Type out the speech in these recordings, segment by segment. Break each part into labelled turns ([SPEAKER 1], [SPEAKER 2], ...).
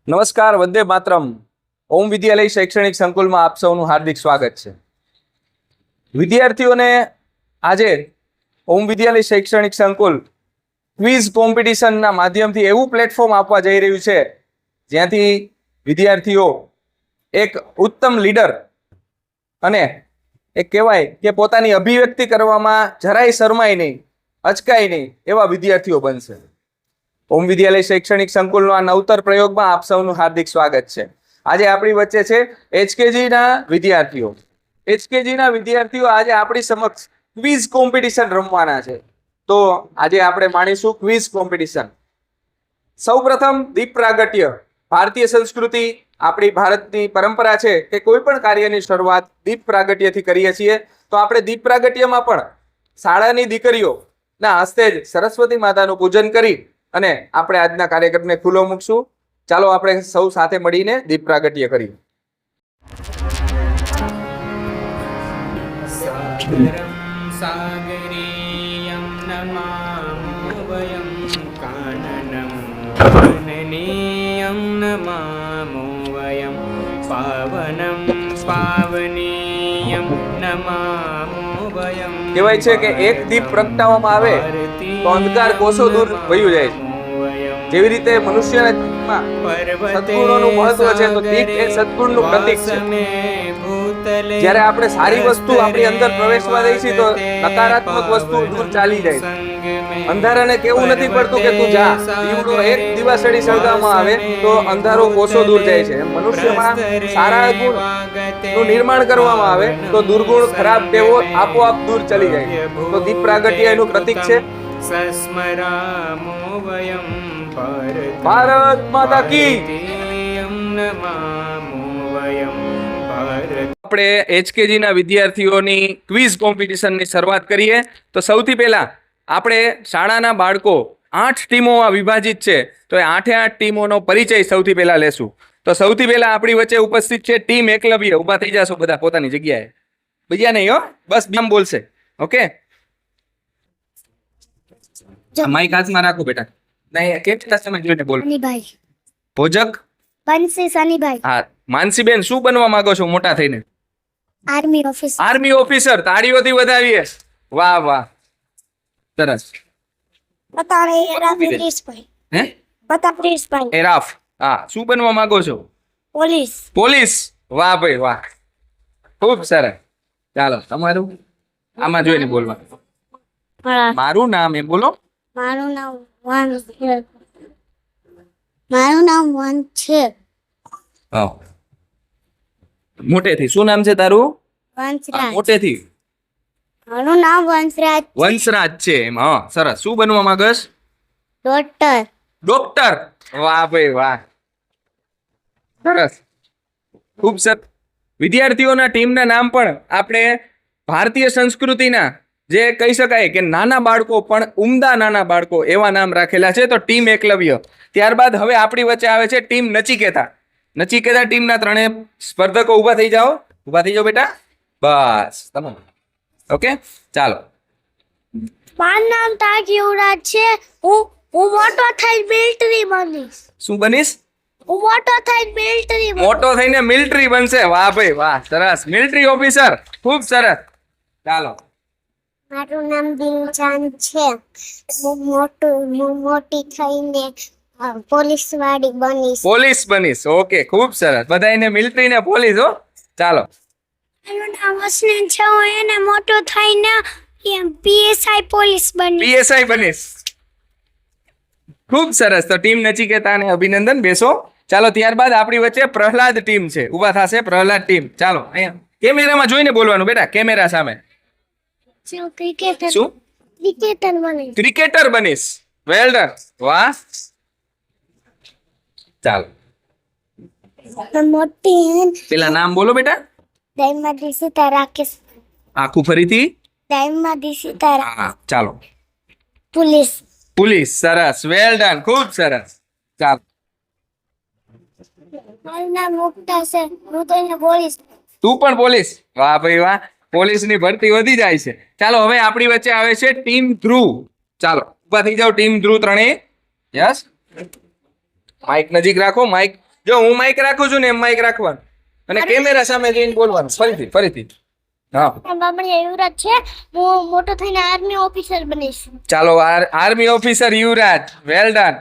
[SPEAKER 1] નમસ્કાર, વંદે માતરમ. ઓમ વિદ્યાલય શૈક્ષણિક સંકુલમાં આપ સૌનું હાર્દિક સ્વાગત છે. વિદ્યાર્થીઓને આજે ઓમ વિદ્યાલય શૈક્ષણિક સંકુલ ક્વિઝ કોમ્પિટિશનના માધ્યમથી એવું પ્લેટફોર્મ આપવા જઈ રહ્યું છે જ્યાંથી વિદ્યાર્થીઓ એક ઉત્તમ લીડર અને એક કહેવાય કે પોતાની અભિવ્યક્તિ કરવામાં જરાય શરમાય નહીં, અચકાય નહીં એવા વિદ્યાર્થીઓ બનશે. ઓમ વિદ્યાલય શૈક્ષણિક સંકુલનો આ નવતર પ્રયોગમાં આપ સૌનું હાર્દિક સ્વાગત છે. આજે આપણી વચ્ચે છે એચકેજીના વિદ્યાર્થીઓ. એચકેજીના વિદ્યાર્થીઓ આજે આપણી સમક્ષ ક્વિઝ કોમ્પિટિશન રમવાના છે. તો આજે આપણે માણીશું ક્વિઝ કોમ્પિટિશન. સૌપ્રથમ દીપ પ્રાગટ્ય. ભારતીય સંસ્કૃતિ, આપણી ભારતની પરંપરા છે કે કોઈ પણ કાર્યની શરૂઆત દીપ પ્રાગટ્યથી કરીએ છીએ. તો આપણે દીપ પ્રાગટ્યમાં પણ શાળાની દીકરીઓના હસ્તે જ સરસ્વતી માતાનું પૂજન કરી અને આપણે આજના કાર્યક્રમને ખુલ્લો મૂકશું. ચાલો આપણે સૌ સાથે મળીને દીપ પ્રાગટ્ય કરીએ.
[SPEAKER 2] સાગરીયમ નમામો વયમ કાનનમ કાનનીયમ નમામો વયમ પાવનમ પાવનીયમ નમામો વયમ.
[SPEAKER 1] કહેવાય છે કે એક દીપ પ્રગટાવવામાં આવે તો અંધકાર કોષો દૂર વયું જાય છે. જેવી રીતે મનુષ્યના જીવનમાં સદગુણોનું મહત્વ છે, તો દીપ એ સદગુણનું પ્રતીક છે. જ્યારે આપણે સારી વસ્તુ આપણી અંદર પ્રવેશવા દઈએ છીએ તો નકારાત્મક વસ્તુ દૂર ચાલી જાય છે. અંધારાને કેવું નથી પડતું કે તું જા, દીવડો એક દિવાસળી સળગાવવામાં આવે તો અંધારો કોષો દૂર જાય છે. મનુષ્યમાં સારા ગુણનું નિર્માણ કરવામાં આવે તો દુર્ગુણ, ખરાબ ટેવો આપોઆપ દૂર ચલી જાય છે. તો દીપ પ્રાગટ્ય એનું પ્રતીક છે. ભારત માતા કી. આપણે એચકેજીના વિદ્યાર્થીઓની ક્વિઝ કોમ્પિટિશનની શરૂઆત કરીએ. તો સૌથી પહેલા આપણે શાળાના બાળકો 8 ટીમોમાં વિભાજિત છે, તો એ 8 ટીમોનો પરિચય સૌથી પહેલા લેશું. તો સૌથી પહેલા આપણી વચ્ચે ઉપસ્થિત છે ટીમ એકલવ્ય. ઊભા થઈ જશો બધા પોતાની જગ્યાએ, બીજા નહીં હો, બસ નામ બોલશે. ઓકે, માઈક હાથમાં રાખો બેટા. નહીં, કેટલા સમય જોઈને બોલ. ભોજક
[SPEAKER 3] બંસી સનીભાઈ.
[SPEAKER 1] હા, માનસીબેન, શું બનવા માંગો છો મોટા થઈને?
[SPEAKER 3] Army officer.
[SPEAKER 1] Army officer. તાળીઓથી વધાવીએ. વાહ વાહ, સરસ.
[SPEAKER 3] બતાવે એરાફિસભાઈ.
[SPEAKER 1] હે?
[SPEAKER 3] બતાપ્રીસભાઈ.
[SPEAKER 1] એરાફ. હા, શું બનવા માંગો છો?
[SPEAKER 3] પોલીસ.
[SPEAKER 1] પોલીસ. વાહ ભાઈ વાહ, ખૂબ સરસ. ચાલો, તમારું આમાં જોઈને બોલવાનું. મારું નામ એ બોલો.
[SPEAKER 3] મારું નામ વન છે. મારું નામ વન છે.
[SPEAKER 1] હા, મોટેથી શું નામ છે તારું?
[SPEAKER 3] વંશરાજ.
[SPEAKER 1] મોટેથી.
[SPEAKER 3] મારું નામ વંશરાજ.
[SPEAKER 1] વંશરાજ છે એમ. હા, સરસ. શું બનવા માંગસ?
[SPEAKER 3] ડોક્ટર.
[SPEAKER 1] ડોક્ટર. વાહ ભાઈ વાહ, સરસ, ખૂબ સરસ. વિદ્યાર્થીઓના ટીમના નામ પણ આપણે ભારતીય સંસ્કૃતિના જે કહી શકાય કે નાના બાળકો પણ ઉમદા નાના બાળકો એવા નામ રાખેલા છે. તો ટીમ એકલવ્ય. ત્યારબાદ હવે આપણી વચ્ચે આવે છે ટીમ નચિકેતા. નચિકેતા ટીમના 3 સ્પર્ધકો. ઊભા થઈ જાઓ, ઊભા થઈ જાઓ બેટા. બસ, તમામ ઓકે. ચાલો.
[SPEAKER 3] મારું નામ તાજ યુવરાજ છે. હું મોટો થઈ મિલિટરી બનીશ.
[SPEAKER 1] શું બનીશ?
[SPEAKER 3] હું મોટો થઈ મિલિટરી.
[SPEAKER 1] મોટો થઈને મિલિટરી બનશે. વાહ ભાઈ વાહ, સરસ. Military officer. ખૂબ સરસ. ચાલો.
[SPEAKER 3] મારું નામ દિનચાંદ છે. હું મોટી થઈને પોલીસ વાળી બનીશ.
[SPEAKER 1] પોલીસ બનીશ. ઓકે, ખૂબ સરસ. બધાને મિલિટરી ને પોલીસ. હો, ચાલો.
[SPEAKER 3] મારું નામ હસનૈન છે. હું એને મોટો થઈને પીએસઆઈ પોલીસ બનીશ.
[SPEAKER 1] પીએસઆઈ બનીશ. ખૂબ સરસ. તો ટીમ નચિકેતાને અભિનંદન. બેસો. ચાલો, ત્યારબાદ આપણી વચ્ચે પ્રહલાદ ટીમ છે. ઊભા થશે પ્રહલાદ ટીમ. ચાલો, અહીંયા કેમેરામાં જોઈને બોલવાનું બેટા, કેમેરા સામે.
[SPEAKER 3] ક્રિકેટર.
[SPEAKER 1] શું?
[SPEAKER 3] ક્રિકેટર બનીશ.
[SPEAKER 1] ક્રિકેટર બનીશ. Well done. વાહ, ચાલો.
[SPEAKER 3] મોટી
[SPEAKER 1] પેલા નામ બોલો બેટા.
[SPEAKER 3] દૈમતી સીતા રાકેશ.
[SPEAKER 1] આખું ફરીથી.
[SPEAKER 3] દૈમતી સીતા
[SPEAKER 1] હા, ચાલો.
[SPEAKER 3] પોલીસ.
[SPEAKER 1] પોલીસ. સરસ, વેલ ડન, ખૂબ સરસ. ચાલો.
[SPEAKER 3] મારું નામ મુક્તા છે. હું તો એને પોલીસ.
[SPEAKER 1] તું પણ પોલીસ. વાહ ભાઈ વાહ, પોલીસની ભરતી વધી જાય છે. ચાલો, હવે આપણી વચ્ચે આવે છે ટીમ ધ્રુવ. ચાલો, ઊભા થઈ જાઓ ટીમ ધ્રુવ 3. યસ, માઇક નજીક રાખો. માઇક જો હું માઇક રાખું છું ને એમ માઇક રાખવાનું અને કેમેરા સામે જઈને બોલવાનું. ફરીથી હા.
[SPEAKER 3] બામણી યુવરાજ છે, હું મોટો થઈને આર્મી ઓફિસર બનીશ.
[SPEAKER 1] ચાલો army officer Yuvraj, well done.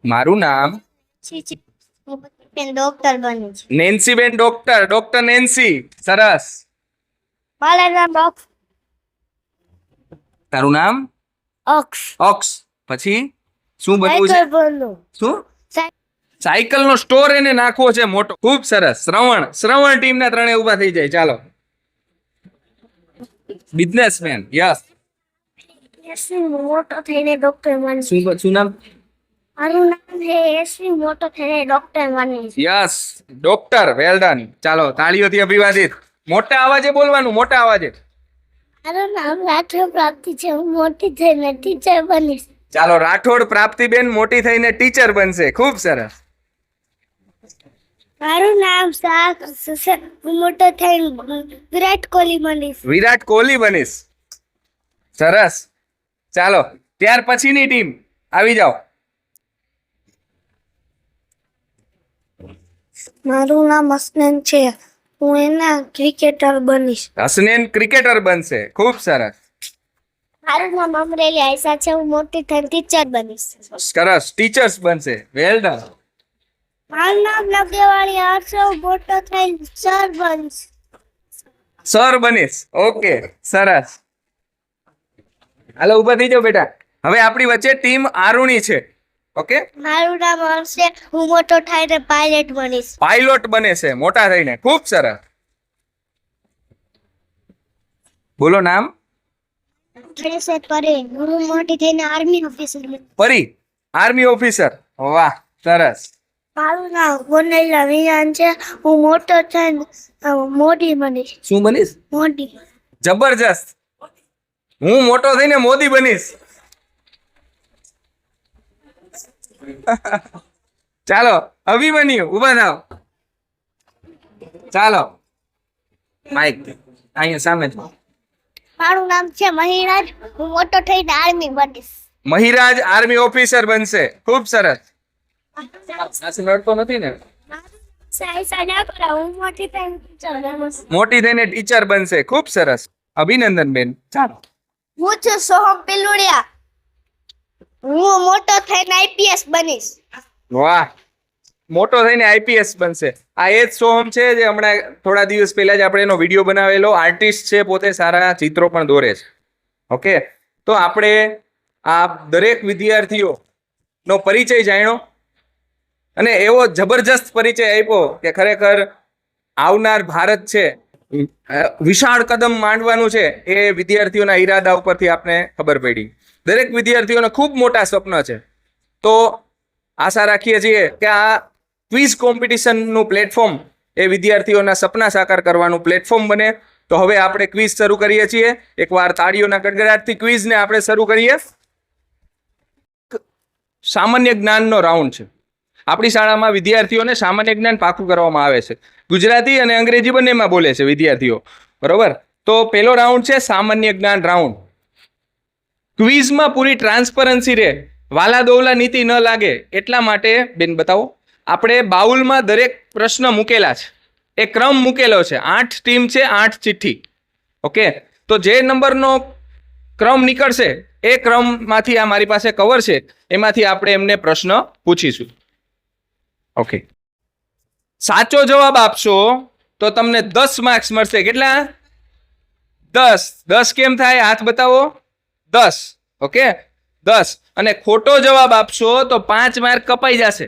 [SPEAKER 1] મારું નામ
[SPEAKER 3] ડોક્ટર બનીશ.
[SPEAKER 1] નેન્સીબેન, ડોક્ટર નેન્સી. સરસ.
[SPEAKER 3] મારું નામ
[SPEAKER 1] તારું નામ
[SPEAKER 3] અક્ષ.
[SPEAKER 1] અક્ષ. પછી શું બનવું છે?
[SPEAKER 3] બનવું.
[SPEAKER 1] શું? સાયકલ નો સ્ટોર એને નાખવો છે મોટો. ખૂબ સરસ. શ્રવણ ટીમ ના ત્રણે ઉભા થઈ જાય. ચાલો. બિઝનેસમેન. યસ.
[SPEAKER 3] મોટો થઈને ડોક્ટર બનીશ.
[SPEAKER 1] શું નામ?
[SPEAKER 3] મારું નામ છે યશવી, મોટો થઈને ડોક્ટર બનીશ.
[SPEAKER 1] Yes, doctor. Well done. ચાલો, તાળીઓથી અભિવાદિત. મોટા અવાજે બોલવાનું, મોટા અવાજે.
[SPEAKER 3] મારું નામ રાઠોડ પ્રાપ્તિ છે, હું મોટી થઈને ટીચર બનીશ.
[SPEAKER 1] ચાલો, રાઠોડ પ્રાપ્તિબેન મોટી થઈને ટીચર બનશે. ખૂબ સરસ.
[SPEAKER 3] મારું નામ સાક્ષ છે, હું મોટો થઈને વિરાટ કોહલી બનીશ.
[SPEAKER 1] વિરાટ કોહલી બનીશ. સરસ. ચાલો, ત્યાર પછીની ટીમ આવી જાઓ.
[SPEAKER 3] મારું નામ હસનૈન છે, હું એના ક્રિકેટર બનીશ.
[SPEAKER 1] હસનૈન ક્રિકેટર બનશે. ખૂબ સરસ.
[SPEAKER 3] મારું નામ અમરેલી આયશા છે, હું મોટી થઈને ટીચર બનીશ.
[SPEAKER 1] સરસ. ટીચર્સ બનશે. વેલ ડન.
[SPEAKER 3] મારું નામ લગેવાળી હર્ષ, હું મોટો થઈને સર બનીશ.
[SPEAKER 1] સર બનીશ. ઓકે, સરસ. હાલો, ઉભા થઈ જાઓ બેટા. હવે આપણી વચ્ચે ટીમ આરુણી છે. ઓકે,
[SPEAKER 3] મારું નામ હર્ષ છે, હું મોટો થઈને પાયલટ બનીશ.
[SPEAKER 1] પાયલોટ બને છે મોટા થઈને. ખૂબ સરસ. બોલો નામ.
[SPEAKER 3] ત્રેસઠ પરે, હું મોટી થઈને આર્મી ઓફિસર બનીશ.
[SPEAKER 1] પરી, આર્મી ઓફિસર. વાહ, સરસ.
[SPEAKER 3] મારું નામ ગોનેલા વિયાન છે, હું મોટો થઈને મોદી બનીશ.
[SPEAKER 1] શું બનીશ?
[SPEAKER 3] મોદી.
[SPEAKER 1] જબરજસ્ત. હું મોટો થઈને મોદી બનીશ. ચાલો, અભિમન્યુ ઉભા થાવ. ચાલો, માઇક અહીંયા સામે જ.
[SPEAKER 3] મારું નામ છે મહિરાજ, હું મોટો થઈને આર્મી બનીશ.
[SPEAKER 1] મહિરાજ આર્મી ઓફિસર બનશે. ખૂબ સરસ. નડતો નથી ને?
[SPEAKER 3] હું મોટી થઈને ટીચર બનીશ.
[SPEAKER 1] મોટી થઈને ટીચર બનશે. ખૂબ સરસ. અભિનંદન બેન. ચાલો.
[SPEAKER 3] હું છું સોહમ પિલુડિયા, હું મોટો થઈને આઈપીએસ બનીશ.
[SPEAKER 1] વાહ, મોટો થઈને આઈપીએસ બનશે. આ એ જ સોહમ છે જે હમણાં થોડા દિવસ પહેલા જ આપણે એનો વિડીયો બનાવેલો. આર્ટિસ્ટ છે, પોતે સારા ચિત્રો પણ દોરે છે. ઓકે, તો આપણે આ દરેક વિદ્યાર્થીઓનો પરિચય જાણ્યો અને એવો જબરજસ્ત પરિચય આપ્યો કે ખરેખર આવનાર ભારત છે, વિશાળ કદમ માંડવાનું છે, એ વિદ્યાર્થીઓના ઈરાદા ઉપરથી આપને ખબર પડી. દરેક વિદ્યાર્થીઓને ખૂબ મોટા સ્વપ્ન છે. તો આશા રાખીએ છીએ કે આ ક્વિઝ કોમ્પિટિશનનું પ્લેટફોર્મ એ વિદ્યાર્થીઓના સપના સાકાર કરવાનું પ્લેટફોર્મ બને. તો હવે આપણે ક્વિઝ શરૂ કરીએ છીએ. એકવાર તાળીઓના ગડગડાટથી ક્વિઝને આપણે શરૂ કરીએ. સામાન્ય જ્ઞાનનો રાઉન્ડ છે. આપણી શાળામાં વિદ્યાર્થીઓને સામાન્ય જ્ઞાન પાકું કરવામાં આવે છે. ગુજરાતી અને અંગ્રેજી બંનેમાં બોલે છે વિદ્યાર્થીઓ, બરોબર? તો પહેલો રાઉન્ડ છે સામાન્ય જ્ઞાન રાઉન્ડ. ક્વિઝમાં પૂરી ટ્રાન્સપરન્સી રહે, વાલા દોવલા નીતિ ન લાગે એટલા માટે બેન બતાવો. આપણે બાઉલમાં દરેક પ્રશ્ન મૂકેલા છે, એ ક્રમ મૂકેલો છે. 8 ટીમ છે, 8 ચિઠ્ઠી. ઓકે, તો જે નંબરનો ક્રમ નીકળશે એ ક્રમમાંથી આ મારી પાસે કવર છે, એમાંથી આપણે એમને પ્રશ્ન પૂછીશું. ઓકે, સાચો જવાબ આપશો તો તમને 10 માર્ક્સ મળશે. કેટલા? 10. કેમ થાય? હાથ બતાવો. 10. ઓકે, 10. અને ખોટો જવાબ આપશો તો 5 માર્ક કપાઈ જશે.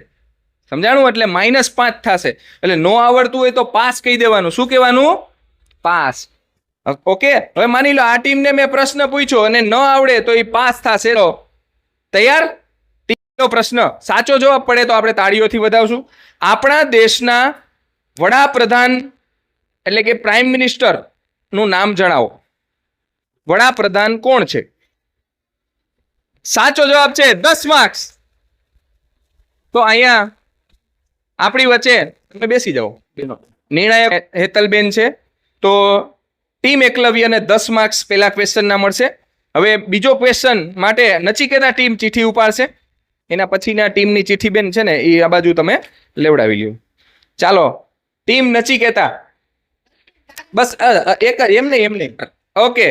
[SPEAKER 1] સમજાણું? એટલે -5 થશે. એટલે નો આવડતું હોય તો પાસ કહી દેવાનું. શું કહેવાનું? પાસ. ઓકે, હવે માની લો આ ટીમને મેં પ્રશ્ન પૂછ્યો અને ન આવડે તો એ પાસ થશે. તૈયાર? ત્રીજો પ્રશ્ન સાચો જવાબ પડે તો આપણે તાળીઓથી વધાવશું. આપણા દેશના વડાપ્રધાન એટલે કે પ્રાઇમ મિનિસ્ટર નું નામ જણાવો. વડાપ્રધાન કોણ છે? સાચો જવાબ છે 10 માર્ક્સ. તો અહીંયા આપણી વચ્ચે તમે બેસી જાઓ. નિર્ણાયક હેતલબેન છે. તો ટીમ એકલવ્યને 10 માર્ક્સ પહેલા ક્વેશ્ચનના મળશે. હવે બીજો ક્વેશ્ચન માટે નચિકેતા ટીમ ચિઠ્ઠી ઉપાડશે. એના પછીના ટીમની ચિઠ્ઠી બેન છે ને એ આ બાજુ તમે લેવડાવી લ્યો. ચાલો ટીમ નચિકેતા, બસ એક એમને okay.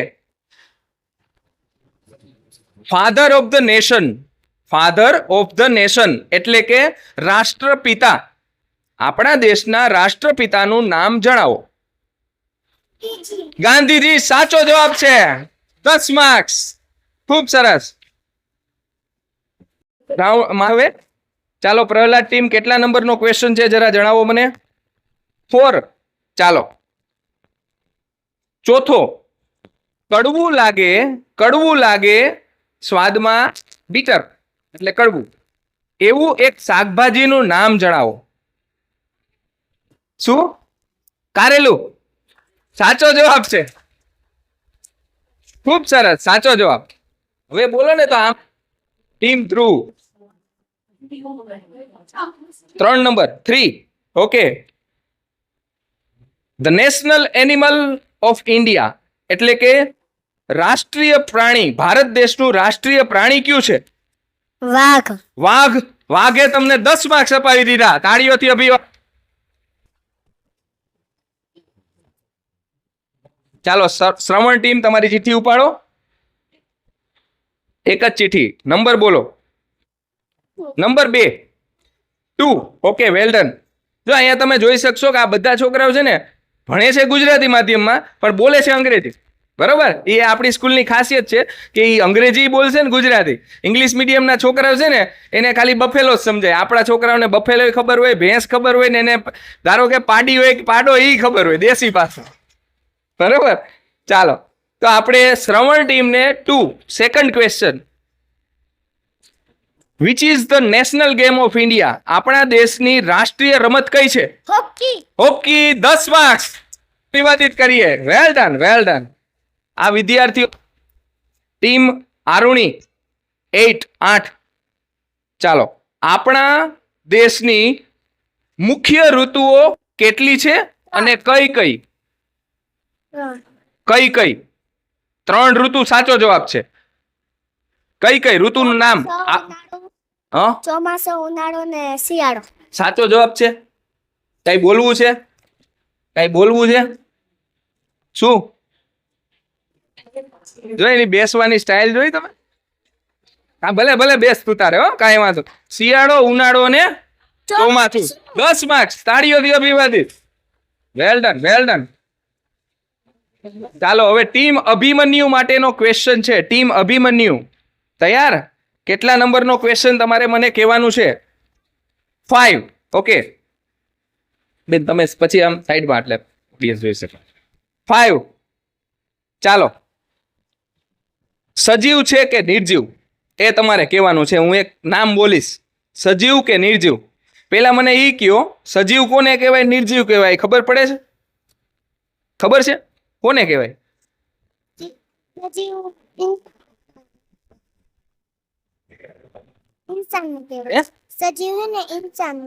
[SPEAKER 1] Father of the nation, father of the nation એટલે કે રાષ્ટ્રપિતા, આપણા દેશના રાષ્ટ્રપિતાનું નામ જણાવો. ગાંધીજી સાચો જવાબ છે, 10 માર્ક્સ. ખૂબ સરસ. હવે ચાલો પ્રહલાદ ટીમ કેટલા નંબરનો ક્વેશ્ચન છે જરા જણાવો મને. 4. ચાલો ચોથો, કડવું લાગે સ્વાદમાં બીટર એટલે કડવું એવું એક શાકભાજીનું નામ જણાવો. શું? કારેલું. સાચો જવાબ છે. ખૂબ સરસ, સાચો જવાબ. હવે બોલો ને તો આમ team Dhruv 3 number 3. Okay. The national animal of India એટલે કે રાષ્ટ્રીય પ્રાણી, ભારત દેશનું રાષ્ટ્રીય પ્રાણી કયું છે?
[SPEAKER 3] વાઘ.
[SPEAKER 1] વાઘે તમને 10 માર્ક્સ અપાવી દીધા. તાળીઓથી અભિવાદન. ચાલો શ્રવણ ટીમ તમારી ચિઠ્ઠી ઉપાડો. એક જ ચિઠ્ઠી. નંબર બોલો. નંબર 2. Okay, well done. જો અહીંયા તમે જોઈ શકશો કે આ બધા છોકરાઓ છે ને ભણે છે ગુજરાતી માધ્યમમાં પણ બોલે છે અંગ્રેજી. બરોબર? એ આપણી સ્કૂલની ખાસિયત છે કે એ અંગ્રેજી બોલશે ને ગુજરાતી. ઇંગ્લિશ મીડિયમના છોકરાઓ છે ને એને ખાલી બફેલો જ સમજાય. આપણા છોકરાઓને બફેલો ખબર હોય, ભેંસ ખબર હોય ને એને ધારો કે પાડી હોય કે પાડો એ ખબર હોય દેશી ભાષા. બરોબર? ચાલો તો આપણે શ્રવણ ટીમને 2 second question. Which is the national game of India? આપણા દેશની રાષ્ટ્રીય રમત કઈ છે? હોકી. 10 માર્ક્સ અભિવાદિત કરીએ. Well done. આ વિદ્યાર્થીઓ ટીમ આરુણી 8. ચાલો આપણા દેશની મુખ્ય ઋતુઓ કેટલી છે અને કઈ કઈ? 3 ઋતુ સાચો જવાબ છે. કઈ ઋતુનું નામ?
[SPEAKER 3] ચોમાસું, ઉનાળો ને શિયાળો.
[SPEAKER 1] સાચો જવાબ છે. કઈ બોલવું છે? શું જોઈ એની બેસવાની સ્ટાઇલ જોઈ તમે? હા ભલે બેસ તું તારે. હો કાંઈ વાંધો. શિયાળો, ઉનાળો ને ચોમાસું. 10 માર્ક્સ તાળીઓથી અભિવાદિત. વેલ ડન. ચાલો હવે ટીમ અભિમન્યુ માટેનો ક્વેશ્ચન છે. ટીમ અભિમન્યુ તૈયાર? કેટલા નંબરનો ક્વેશ્ચન તમારે મને કહેવાનું છે? 5. ઓકે બેન તમે પછી આમ સાઈડમાં એટલે ઓડિયન્સ જોઈ શકો. 5. ચાલો સજીવ છે કે નિર્જીવ એ તમારે કહેવાનું છે. હું એક નામ બોલીશ, સજીવ કે નિર્જીવ. પેલા મને એ કયો સજીવ કોને કહેવાય, નિર્જીવ કહેવાય? ખબર પડે છે? ખબર છે કોને કહેવાય?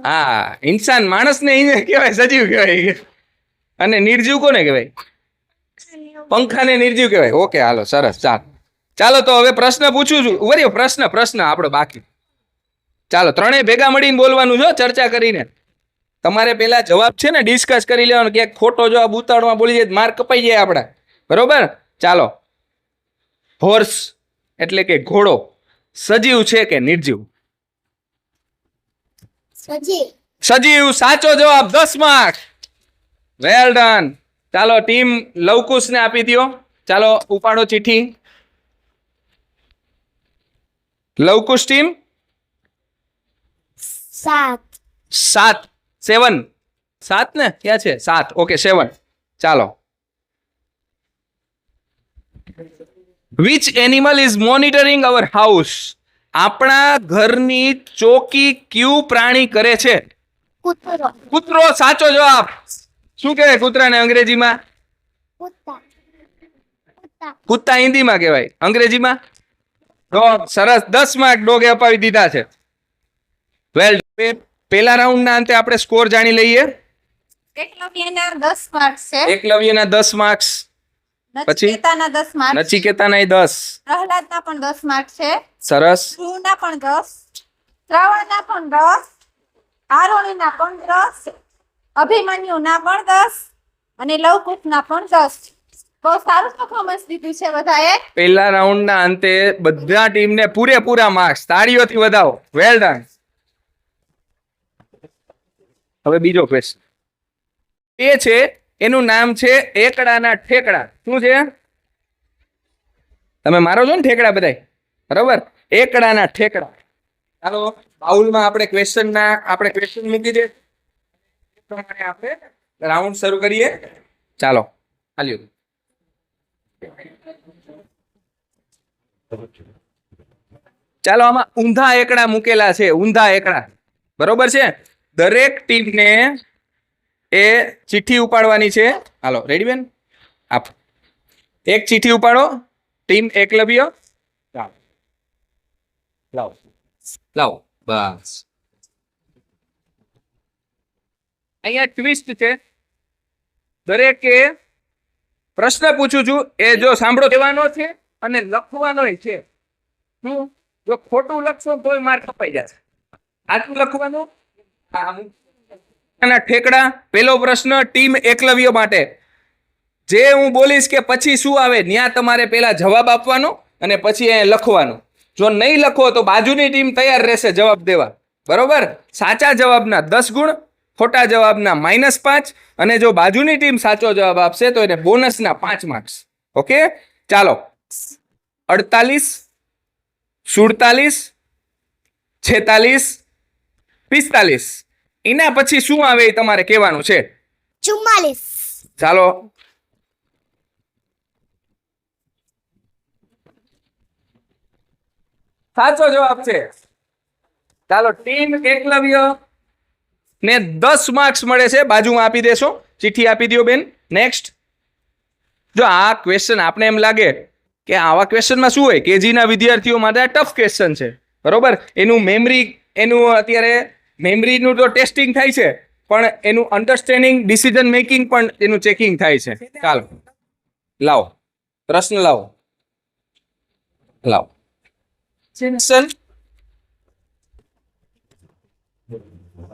[SPEAKER 1] હા ઇન્સાન, માણસને કહેવાય સજીવ કહેવાય. અને નિર્જીવ કોને કહેવાય? પંખાને નિર્જીવ કહેવાય. ઓકે હાલો સરસ. ચાલો તો હવે પ્રશ્ન પૂછું છું. પ્રશ્ન આપણો બાકી. ચાલો ત્રણેય ભેગા મળીને બોલવાનું છો ચર્ચા કરીને. તમારે પેલા જવાબ છે ને ડિસ્કસ કરી લેવાનો. ક્યાંક ખોટો જવાબ ઉતાવળમાં બોલી જાય માર્ક કપાઈ જાય આપણા. બરોબર? ચાલો હોર્સ એટલે કે ઘોડો સજીવ છે કે નિર્જીવ? સજીવ. સાચો જવાબ. 10 માર્ક. વેલ ડન. ચાલો ટીમ લવકુશને આપી દો. ચાલો ઉપાડો ચિઠ્ઠી. લવકુશ ટીમ 7 ને ક્યાં છે? 7. ઓકે 7. ચાલો which animal is monitoring our house? આપણા ઘરની ચોકી કયું પ્રાણી કરે છે? કૂતરો. સાચો જવાબ. શું કહેવાય કૂતરાને અંગ્રેજીમાં? કૂતા હિન્દીમાં કહેવાય, અંગ્રેજીમાં ડોગ. સરસ. 10 માર્ક ડોગે અપાવી દીધા છે. વેલ પેલા રાઉન્ડના અંતે આપણે સ્કોર જાણી લઈએ.
[SPEAKER 4] એકલવ્યના 10 માર્ક્સ છે.
[SPEAKER 1] એકલવ્યના 10 માર્ક્સ. પછી
[SPEAKER 4] નચિકેતાના 10 માર્ક્સ.
[SPEAKER 1] નચિકેતાના 10.
[SPEAKER 4] પ્રહલાદના પણ 10 માર્ક્સ છે.
[SPEAKER 1] સરસ.
[SPEAKER 4] ધ્રુવના પણ 10. શ્રવણના પણ 10, આરોહીના પણ 10, અભિમન્યુના પણ 10 અને લવકુશના પણ 10. બહુ સારું પરફોર્મન્સ દીધું છે બધાએ.
[SPEAKER 1] પહેલા રાઉન્ડના અંતે બધા ટીમને પૂરેપૂરા માર્ક્સ તાળીઓથી વધાવો. Well done. હવે બીજો ક્વેશ્ચન એ છે, એનું નામ છે એકડાના ઠેકડા. શું છે? તમે મારો છો ને ઠેકડા બધાય, બરોબર? એકડાના ઠેકડા. ચાલો બાઉલમાં આપણે ક્વેશ્ચન મૂકી દે પ્રમાણે આપણે રાઉન્ડ શરૂ કરીએ. ચાલો હાલ્યો. ચાલો આમાં ઊંધા એકડા મૂકેલા છે. ઊંધા એકડા, બરોબર છે? દરેક ટીમને એ ચિઠ્ઠી ઉપાડવાની છે. હાલો રેડી બેન, આપ એક ચિઠ્ઠી ઉપાડો. ટીમ એકલવ્ય લાવો લાવો. બસ અહીંયા ટ્વિસ્ટ છે. દરેકે પ્રશ્ન પૂછું છું એ જો સાંભળો કહેવાનો છે અને લખવાનો છે. શું? જો ખોટું લખશો તોય માર્ક કપાઈ જશે. આટલું લખવાનું. ઠેકડા. પહેલો પ્રશ્ન ટીમ એકલવ્ય માટે. જે હું બોલીશ કે પછી શું આવે ત્યાં તમારે પહેલા જવાબ આપવાનો અને પછી અહીંયા લખવાનું. જો નહીં લખો તો બાજુની ટીમ તૈયાર રહેશે જવાબ દેવા, બરોબર? સાચા જવાબના 10 ગુણ, ખોટા જવાબના -5 અને જો બાજુની ટીમ સાચો જવાબ આપશે તો એને બોનસના 5 માર્ક્સ. ઓકે ચાલો. 48, 47, 46, 45 એના પછી શું આવે એ તમારે કહેવાનું છે.
[SPEAKER 3] 44.
[SPEAKER 1] ચાલો સાચો જવાબ છે. ચાલો ટીમ એકલવ્ય ને 10 માર્ક્સ મળે છે. બાજુમાં આપી દેશો, ચિઠ્ઠી આપી દો બેન. નેક્સ્ટ. જો આ ક્વેશ્ચન આપણે એમ લાગે કે આવા ક્વેશ્ચનમાં શું હોય, કેજીના વિદ્યાર્થીઓ માટે આ ટફ ક્વેશ્ચન છે, બરોબર? એનું અત્યારે મેમરીનું તો ટેસ્ટિંગ થાય છે, પણ એનું અન્ડરસ્ટેન્ડિંગ, ડિસિઝન મેકિંગ પણ એનું ચેકિંગ થાય છે. ચાલો લાવો પ્રશ્ન લાવો.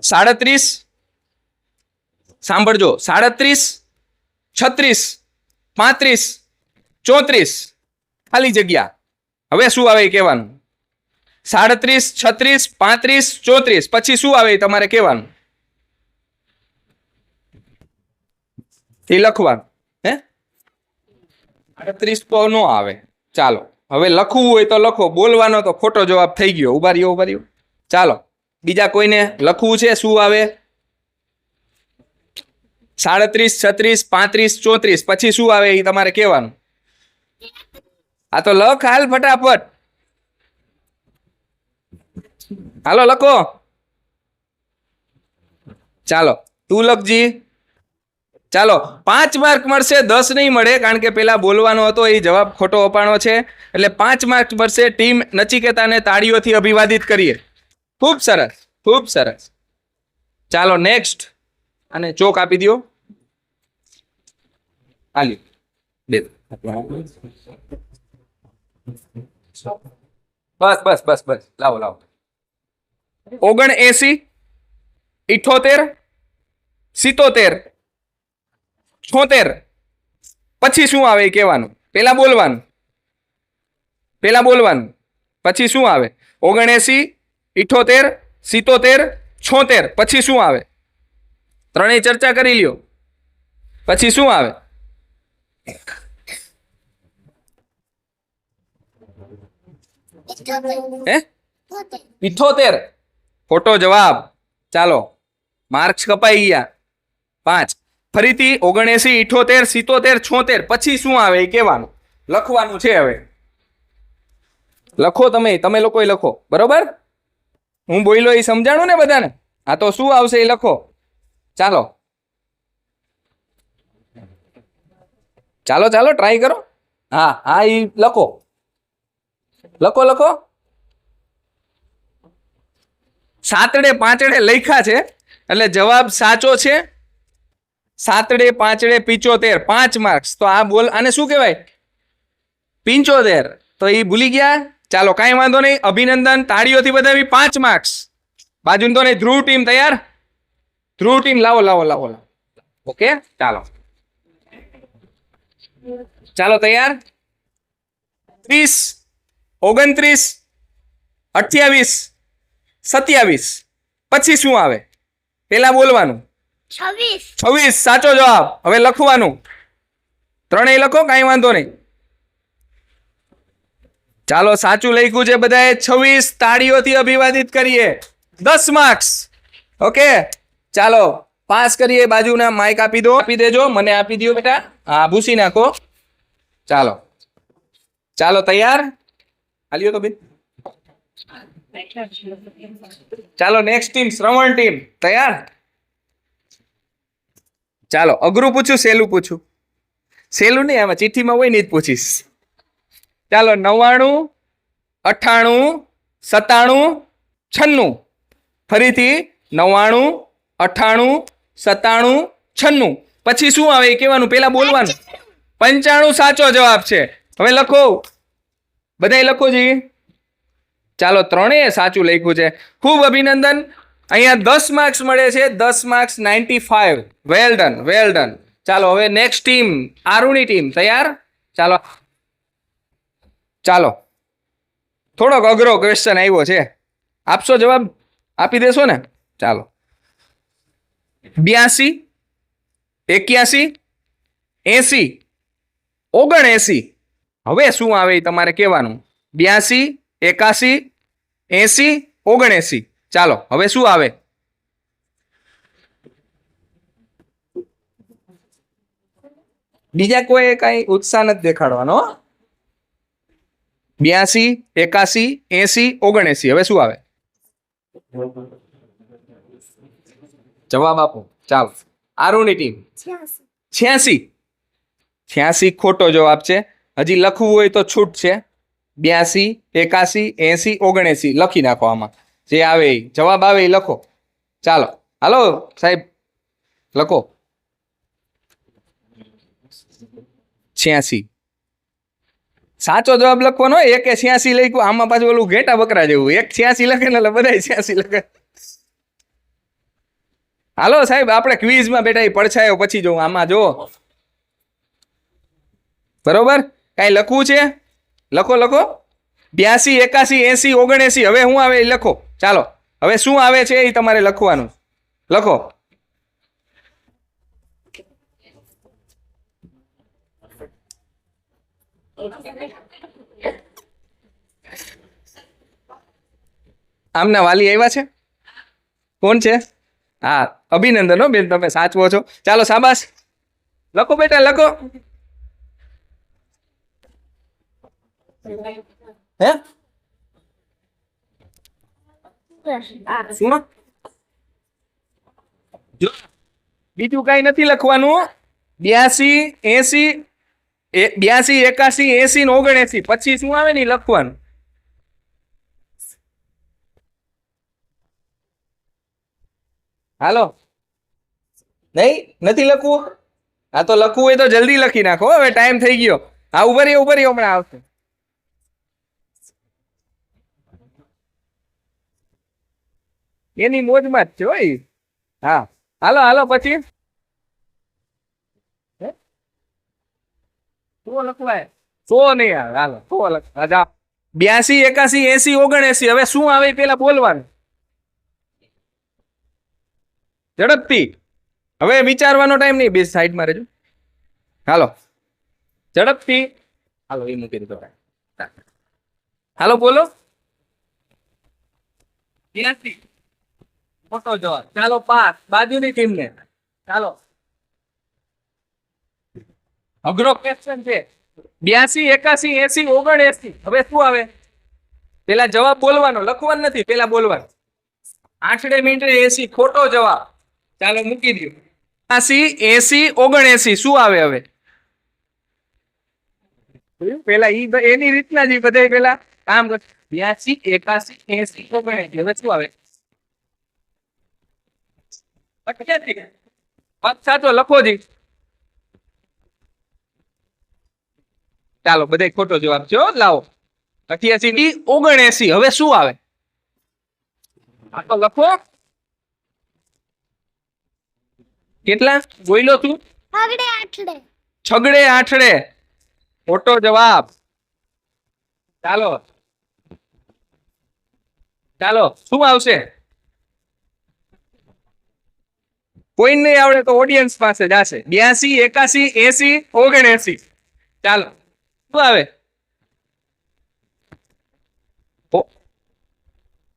[SPEAKER 1] 37, સાંભળજો, 37, 36, 35, 34 ખાલી જગ્યા. હવે શું આવે એ કહેવાનું. 37, 36, 35, 34 પછી શું આવે એ તમારે કહેવાનું. એ લખવાનું. હે 38 તો ન આવે. ચાલો હવે લખવું હોય તો લખો, બોલવાનો તો ખોટો જવાબ થઈ ગયો. ઉભા રહ્યો. ચાલો બીજા કોઈને લખવું છે શું આવે. 37, 36, 35, 34 પછી શું આવે એ તમારે કહેવાનું. આ તો લખ હાલ ફટાફટ. હાલો લખો. ચાલો તું લખજી. ચાલો 5 માર્ક મળશે, 10 નહીં મળે, કારણ કે પેલા બોલવાનો હતો એ જવાબ ખોટો અપાણો છે, એટલે 5 માર્ક મળશે. ટીમ નચિકેતાને તાળીઓથી અભિવાદિત કરીએ. ખૂબ સરસ, ખૂબ સરસ. ચાલો નેક્સ્ટ. અને ચોક આપી દો. આલી બે. બસ લાવો. 79, 78, 77, 76 પછી શું આવે એ કહેવાનું. પેલા બોલવાનું પછી શું આવે. 79, 78, 77, 76 પછી શું આવે. ત્રણેય ચર્ચા કરી લ્યો. પછી શું આવે. હે 78 ખોટો જવાબ. ચાલો માર્ક્સ કપાઈ ગયા 5. ફરીથી 79, 78, 77, 76 પછી શું આવે એ કહેવાનું. લખવાનું છે. હવે લખો, તમે લોકોએ લખો, બરોબર? હું બોલ્યો એ સમજાણું ને બધાને? આ તો શું આવશે એ લખો. ચાલો ટ્રાય કરો. હા એ લખો. સાતડે પાંચડે લખ્યા છે એટલે જવાબ સાચો છે. 7, 5, 75 5 માર્ક્સ. તો આ બોલ આને શું કહેવાય. 75 તો એ ભૂલી ગયા. ચાલો કાંઈ વાંધો નહીં, અભિનંદન, તાળીઓથી બધાવી 5 માર્ક્સ. બાજુ તો નહીં, ધ્રુવ ટીમ તૈયાર? ધ્રુવ ટીમ લાવો લાવો લાવો લાવો. ઓકે ચાલો ચાલો તૈયાર? 30, 29, 28, 27. પછી શું આવે પેલા બોલવાનું?
[SPEAKER 3] 26.
[SPEAKER 1] 26 સાચો જવાબ. હવે લખવાનું, ત્રણેય લખો, કાંઈ વાંધો નહીં. ચાલો સાચું લખ્યું છે બધાએ 26. તાળીઓથી અભિવાદિત કરીએ. 10 માર્ક્સ. ઓકે ચાલો પાસ કરીએ. બાજુના માઇક આપી દો, આપી દેજો, મને આપી દો બેટા. હા ભૂસી નાખો. ચાલો ચાલો તૈયાર? હાલ્યો તો બેન. ચાલો નેક્સ્ટ ટીમ, શ્રવણ ટીમ તૈયાર? ચાલો અઘરું પૂછું સહેલું પૂછું? સહેલું નહીં, આમાં ચિઠ્ઠીમાં હોય ને જ પૂછીશ. ચાલો 99, 98, 97, 96. ફરીથી 99, 98, 97, 96. પછી શું આવે એ કહેવાનું, પેલા બોલવાનું. 95 સાચો જવાબ છે. હવે લખો, બધાય લખો જી. ચાલો ત્રણેય સાચું લખ્યું છે. ખૂબ અભિનંદન. અહીંયા 10 માર્ક્સ મળે છે. 10 માર્ક્સ 95. વેલ ડન વેલ ડન. ચાલો હવે નેક્સ્ટ ટીમ, આરુણી ટીમ તૈયાર? ચાલો ચાલો થોડોક અઘરો ક્વેશ્ચન આવ્યો છે, આપશો જવાબ? આપી દેશો ને? ચાલો 82, 81, 80, 79. હવે શું આવે એ તમારે કહેવાનું. 82, 81, 80, 79. ચાલો હવે શું આવે? બીજા કોઈ કઈ ઉત્સાહ નથી દેખાડવાનો. 82, 81, 80, 79. હવે શું આવે? જવાબ આપો. ચાલો આરુની ટીમ 86. 86 ખોટો જવાબ છે. હજી લખવું હોય તો છૂટ છે. 82, 81, 80, 79 લખી નાખો. આમાં જે આવે એ જવાબ આવે એ લખો. ચાલો હાલો સાહેબ લખો. 86 સાચો જવાબ લખવાનો. એક 86 લખ્યું, આમાં પાછું ઓલું ઘેટા બકરા જેવું, એક 86 લખે ને એટલે બધા 86 લખે. હાલો સાહેબ આપણે ક્વિઝમાં બેઠા એ પડછાયો પછી જોઉં. આમાં જો બરોબર કાંઈ લખવું છે? લખો લખો. 82, 81, 80, 79. હવે શું આવે એ લખો. ચાલો હવે શું આવે છે એ તમારે લખવાનું. લખો. આમના વાલી આવ્યા છે? કોણ છે? હા અભિનંદન હો બેન, તમે સાચવો છો. ચાલો શાબાશ. લખો બેટા લખો. હે શું? જો બીજું કઈ નથી લખવાનું. 82, 80, 82, 81, 80, 79. પછી શું આવે ને ઈ લખવાનું. હાલો નહીં નથી લખવું? હા તો લખવું હોય તો જલ્દી લખી નાખો. હવે ટાઈમ થઈ ગયો. હા ઉભરી હમણાં આવશે. એની મોજમાં જ છે હોય. હા હાલો હાલો પછી સો લખવાય. 100 નહીં આવે. હાલો 100 લખવા જા. 82, 81, 80, 79. હવે શું આવે પેલા બોલવાનું ઝડપથી. હવે વિચારવાનો ટાઈમ નહીં, બે સાઈડમાં રહેજો. હાલો ઝડપથી. હાલો એ મૂકી દીધો. હાલો બોલો. 82 મોટો જવાબ. ચાલો પાસ બાજુની ટીમને. ચાલો અઘરો ક્વેશ્ચન છે. 82, 81, 80, 79. હવે શું આવે? પેલા જવાબ બોલવાનો, લખવાનું નથી, પેલા બોલવાનું. 8 મિનિટે 80 ખોટો જવાબ. ચાલો મૂકી દો. 82, 80, 79 શું આવે હવે? પેલા એની રીતના જ બધા પેલા કામ કર. 82, 81, 80, 79. હવે શું આવે? સાચો લખો જી. ચાલો બધા ખોટો જવાબ છે. લાવો 88, 79. હવે શું આવે? આ તો લખો કેટલા બોલ્યો તું
[SPEAKER 3] આગળે આઠડે.
[SPEAKER 1] છગડે આઠડે ખોટો જવાબ ચાલો ચાલો શું આવશે કોઈ નહીં આવડે તો ઓડિયન્સ પાસે જશે 82 81 80 79 ચાલો શું આવે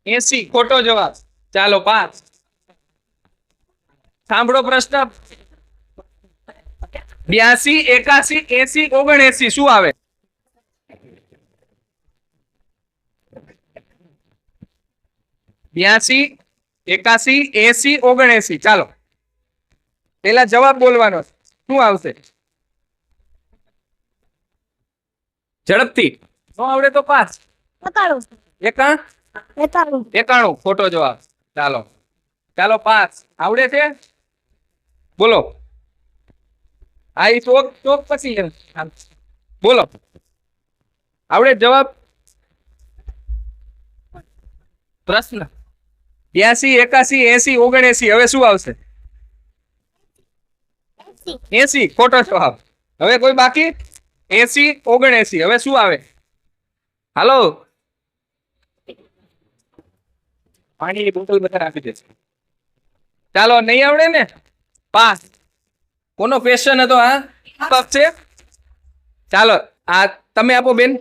[SPEAKER 1] 80 ખોટો જવાબ ચાલો 5 સાંભળો પ્રશ્ન 82 81 80 79 શું આવે 82 81 80 79 ચાલો પેલા જવાબ બોલવાનો શું આવશે ઝડપથી નો આવડે તો 5
[SPEAKER 3] એકાણું.
[SPEAKER 1] 91 ખોટો જવાબ ચાલો ચાલો 5 આવડે છે બોલો આ ઈ ચોક ચોક પછી બોલો આવડે જવાબ પ્રશ્ન 82 81 80 79 હવે શું આવશે 80 ખોટો જવાબ હવે કોઈ બાકી 80 79 હવે શું આવે હાલો પાણીની બોટલ બધા આપી દેશે ચાલો નહીં આવડે ને 5 કોનો ક્વેશ્ચન હતો આ જવાબ છે ચાલો આ તમે આપો બેન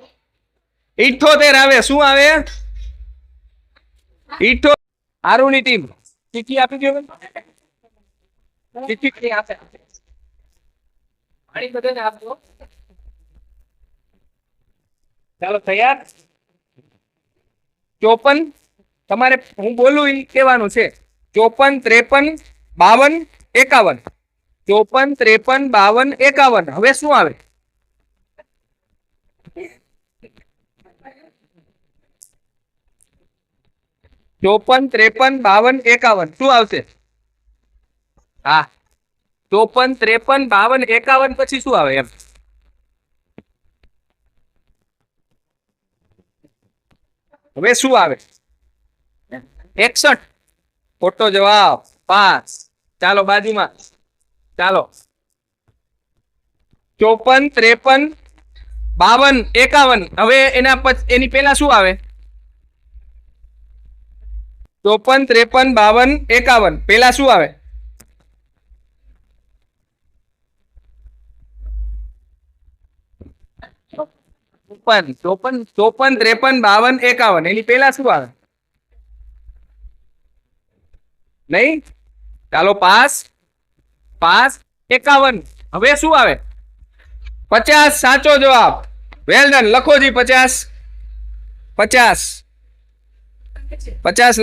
[SPEAKER 1] 78 આવે શું આવે 78 આરુની ટીમ ચીઠી આપી દો બેન ચીઠી આપે પાણી બધાને આપજો ચાલો તૈયાર 54 તમારે હું બોલું એ કહેવાનું છે 54 53 52 51 54 53 52 51 હવે શું આવે 54 53 52 51 શું આવશે હા 54 53 52 51 પછી શું આવે એમ હવે શું આવે 61 ખોટો જવાબ 5 ચાલો બાજુમાં ચાલો 54 53 52 51 હવે એની પહેલા શું આવે 54 53 52 51 પહેલા શું આવે 54 53 52 51 એની પહેલા શું આવે નહીં ચાલો 5 51 હવે શું આવે 50 સાચો જવાબ વેલ ડન લખો જી 50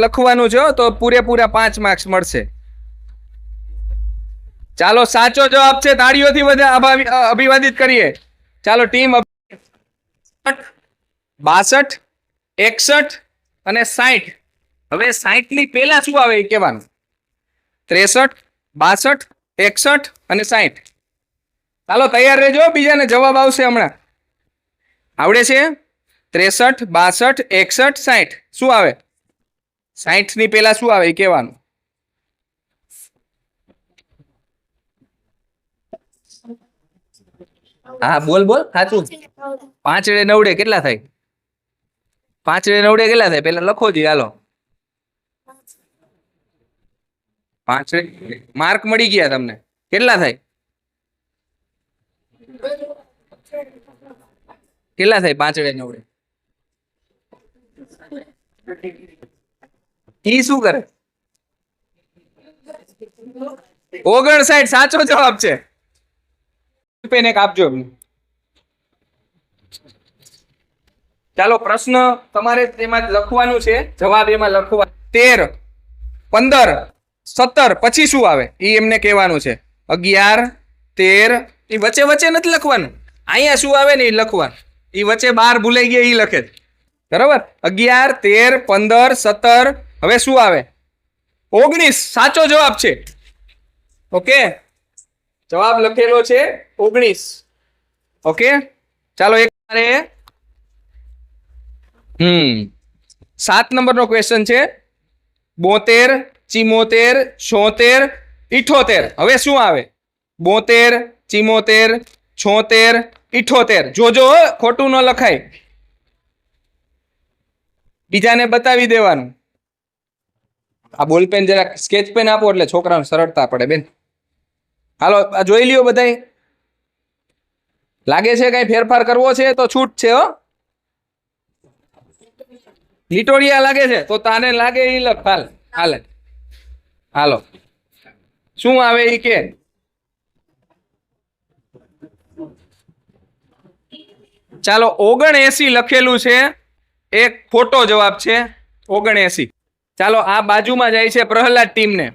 [SPEAKER 1] લખવાનું છે તો પૂરેપૂરા 5 માર્ક્સ મળશે ચાલો સાચો જવાબ છે તાળીઓથી બધા અભિવાદિત કરીએ ચાલો ટીમ 62 61 અને 60 હવે 60 ની પહેલા શું આવે એ કહેવાનું 63 62 61 અને 60 ચાલો તૈયાર રહેજો બીજાને જવાબ આવશે હમણાં આવડે છે 63 62 61 60 શું આવે 60 ની પહેલા શું આવે એ કહેવાનું હા બોલ સાચું 5 રે 9 કેટલા થાય 5 રે 9 કેટલા થાય પેલા લખો જી હાલો 5 માર્ક મળી ગયા તમને કેટલા થાય કેટલા થાય 5 રે 9 ઈ શું કરે 59 સાચો જવાબ છે પેન એક આપજો ચાલો પ્રશ્ન તમારે તેમાં લખવાનું છે જવાબ એમાં લખવા 13 15 17 પછી શું આવે એ એમને કહેવાનું છે 11 13 એ વચ્ચે વચ્ચે નથી લખવાનું અહીંયા શું આવે ને એ લખવાનું એ વચ્ચે 12 ભૂલાઈ ગયા એ લખે બરાબર 11 13 15 17 હવે શું આવે 19 સાચો જવાબ છે ઓકે જવાબ લખેલો છે 19 ઓકે ચાલો એક 7 નંબરનો ક્વેશ્ચન છે 72 74 76 78 હવે શું આવે 72 74 76 78 જોજો હો, ખોટું ન લખાય બીજાને બતાવી દેવાનું આ બોલપેન જરા સ્કેચ પેન આપો એટલે છોકરાને સરળતા પડે બેન હાલો આ જોઈ લ્યો બધાય લાગે છે કઈ ફેરફાર કરવો છે તો છૂટ છે હો લીટોડિયા લાગે છે તો તાને લાગે એ લખ હાલે હાલો શું આવે એ કે ચાલો 79 લખેલું છે એક ખોટો જવાબ છે 79 ચાલો આ બાજુમાં જાય છે પ્રહલાદ ટીમને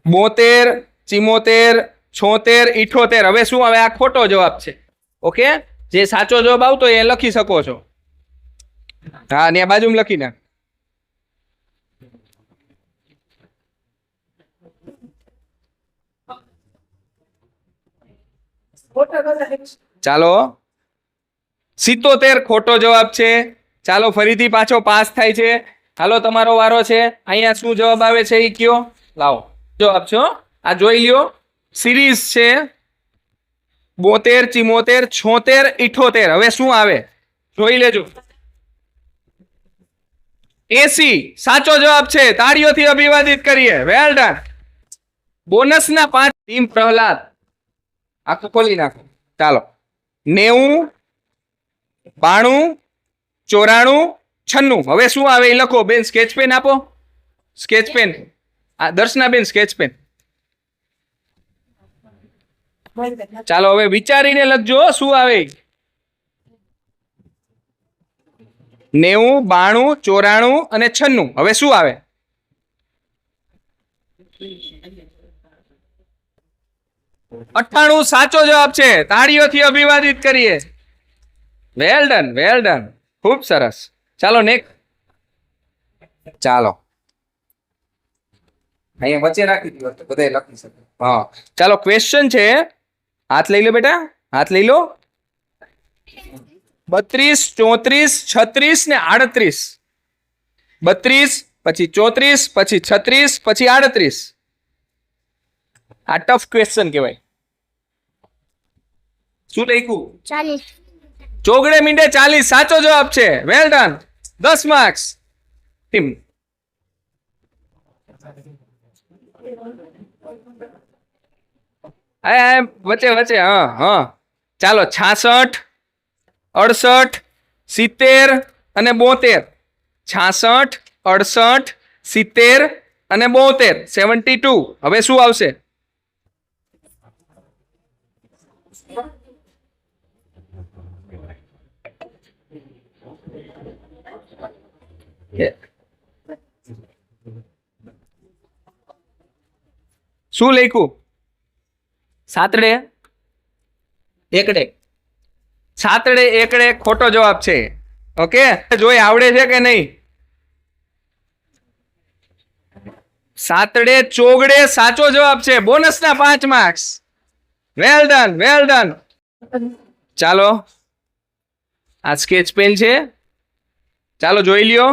[SPEAKER 1] 72 74 76 78 હવે શું આવે આ ખોટો જવાબ છે ઓકે જે સાચો જવાબ આવતો એ લખી શકો છો હા ને આ બાજુમાં લખી નાખ ચાલો 77 ખોટો જવાબ છે ચાલો ફરીથી પાછો પાસ થાય છે હાલો તમારો વારો છે અહીંયા શું જવાબ આવે છે એ કયો લાવો જવાબ છો આ જોઈ લ્યો સિરીઝ છે 72 74 76 78 હવે શું આવે જોઈ લેજો 80 સાચો જવાબ છે તાળીઓથી અભિવાદિત કરીએ વેલ ડન બોનસના 5 ટીમ પ્રહલાદ આખું ખોલી નાખો ચાલો 90 92 94 96 હવે શું આવે એ લખો બેન સ્કેચ પેન આપો સ્કેચ પેન આ દર્શના બેન સ્કેચ પેન ચાલો હવે વિચારીને લખજો શું આવે 90 92 94 અને 96 હવે શું આવે 98 સાચો જવાબ છે તાળીઓથી અભિવાદિત કરીએ વેલ ડન ખૂબ સરસ ચાલો નેક્સ્ટ ચાલો અહીંયા વચ્ચે રાખી દીધો તો બધાય લખી શકે હા ચાલો ક્વેશ્ચન છે હાથ લઈ લો બેટા હાથ લઈ લો 32 34 36 ને 38 32 પછી 34 પછી 36 પછી 38 આ ટફ ક્વેશ્ચન કહેવાય શું લખ્યું
[SPEAKER 3] 40
[SPEAKER 1] ચોગડે મીંડે 40 સાચો જવાબ છે વેલ ડન 10 માર્ક્સ ટીમ વચ્ચે વચ્ચે હા ચાલો 66 68 70 અને 72 66 68 70 અને 72 72 હવે શું આવશે શું લખ્યું સાતડે એકડે ખોટો જવાબ છે ઓકે જોઈ આવડે છે કે નહીં સાતડે ચોગડે સાચો જવાબ છે બોનસના 5 માર્ક્સ વેલ ડન ચાલો આ સ્કેચ પેન છે ચાલો જોઈ લ્યો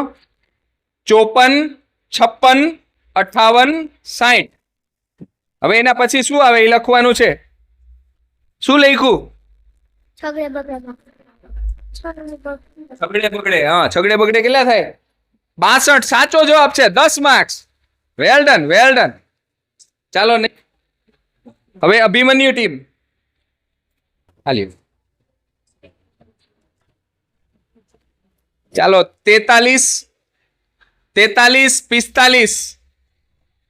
[SPEAKER 1] 54 56 58 60 હવે એના પછી શું આવે એ લખવાનું છે શું લખ્યું
[SPEAKER 3] છગડે
[SPEAKER 1] બગડે હા છગડે બગડે કેટલા થાય 62 સાચો જવાબ છે 10 માર્ક્સ વેલ ડન ચાલો હવે અભિમન્યુ ટીમ હાલી ચાલો 43 45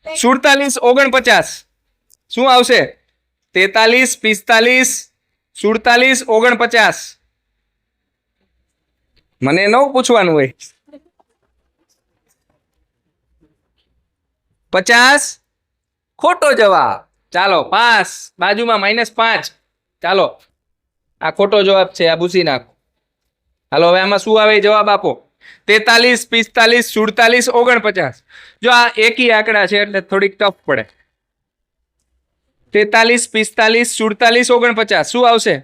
[SPEAKER 1] 47 49 શું આવશે 43 45 47 49 મને ન પૂછવાનું હોય 50 ખોટો જવાબ ચાલો 5 બાજુમાં -5 ચાલો આ ખોટો જવાબ છે આ ભૂસી નાખો હાલો હવે આમાં શું આવે જવાબ આપો 43 45 47 49 જો આ એકી આંકડા છે એટલે થોડીક ટફ પડે 43 45 47 49 શું આવશે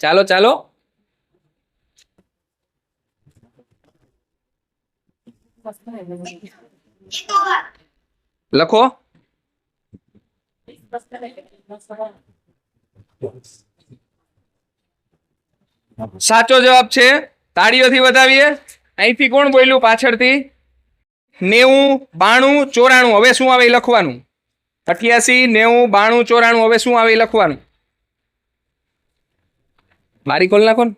[SPEAKER 1] ચાલો લખો. સાચો જવાબ છે. તાળીઓથી વધાવીએ. અહીંથી કોણ બોલ્યું પાછળથી? 90, 92, 94. હવે શું આવે એ લખવાનું. 88, 90, 92, 94. હવે શું આવે એ લખવાનું. બારી ખોલ નાખો ને.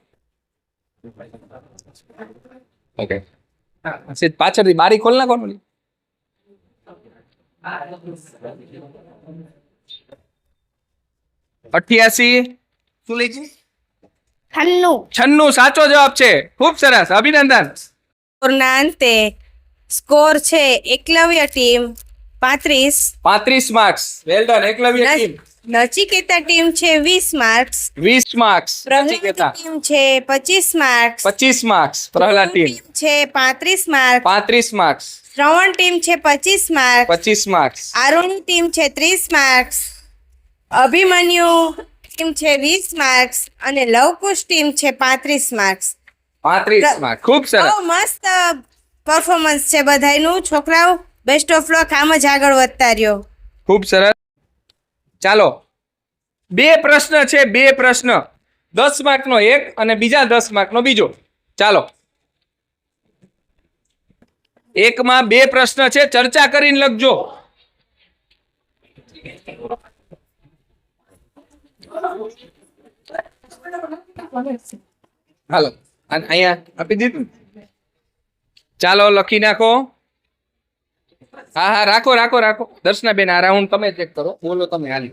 [SPEAKER 1] ઓકે, પાછળથી બારી ખોલ નાખો ને. 88 શું લઈ છે? 96. સાચો જવાબ છે. ખૂબ સરસ, અભિનંદન.
[SPEAKER 5] સ્કોરના અંતે સ્કોર છે Eklavya team 35,
[SPEAKER 1] 35 marks. Well done Eklavya team.
[SPEAKER 5] Nachiketa team છે 20 marks,
[SPEAKER 1] 20 marks.
[SPEAKER 5] Prahlad
[SPEAKER 1] Nachiketa
[SPEAKER 5] team છે 25 માર્ક્સ,
[SPEAKER 1] 25 માર્ક્સ. પ્રહલાદ ટીમ
[SPEAKER 5] છે 35 માર્ક્સ,
[SPEAKER 1] 35 માર્ક્સ.
[SPEAKER 5] શ્રવણ ટીમ છે 25 માર્ક્સ,
[SPEAKER 1] 25 માર્ક્સ.
[SPEAKER 5] આરોની ટીમ છે 30 માર્ક્સ, અભિમન્યુ ટીમ છે 20 માર્ક્સ અને લવકુશ ટીમ છે 35 માર્ક્સ.
[SPEAKER 1] 35 માર્ક્સ. ખૂબ સરસ.
[SPEAKER 5] બહુ મસ્ત પરફોર્મન્સ છે બધાયનું. છોકરાઓ બેસ્ટ ઓફ લક, આમ જ આગળ વધતા રહ્યો.
[SPEAKER 1] ખૂબ સરસ. ચાલો, 2 પ્રશ્ન છે. 2 પ્રશ્ન, 10 માર્કનો એક અને બીજા 10 માર્કનો બીજો. ચાલો, એકમાં 2 પ્રશ્ન છે. ચર્ચા કરીને લખજો. હાલો, અહીંયા આપી દીધું. ચાલો, લખી નાખો. હા, રાખો. દર્શનાબેન, આ રાઉન્ડ તમે ચેક કરો. બોલો તમે. હાલી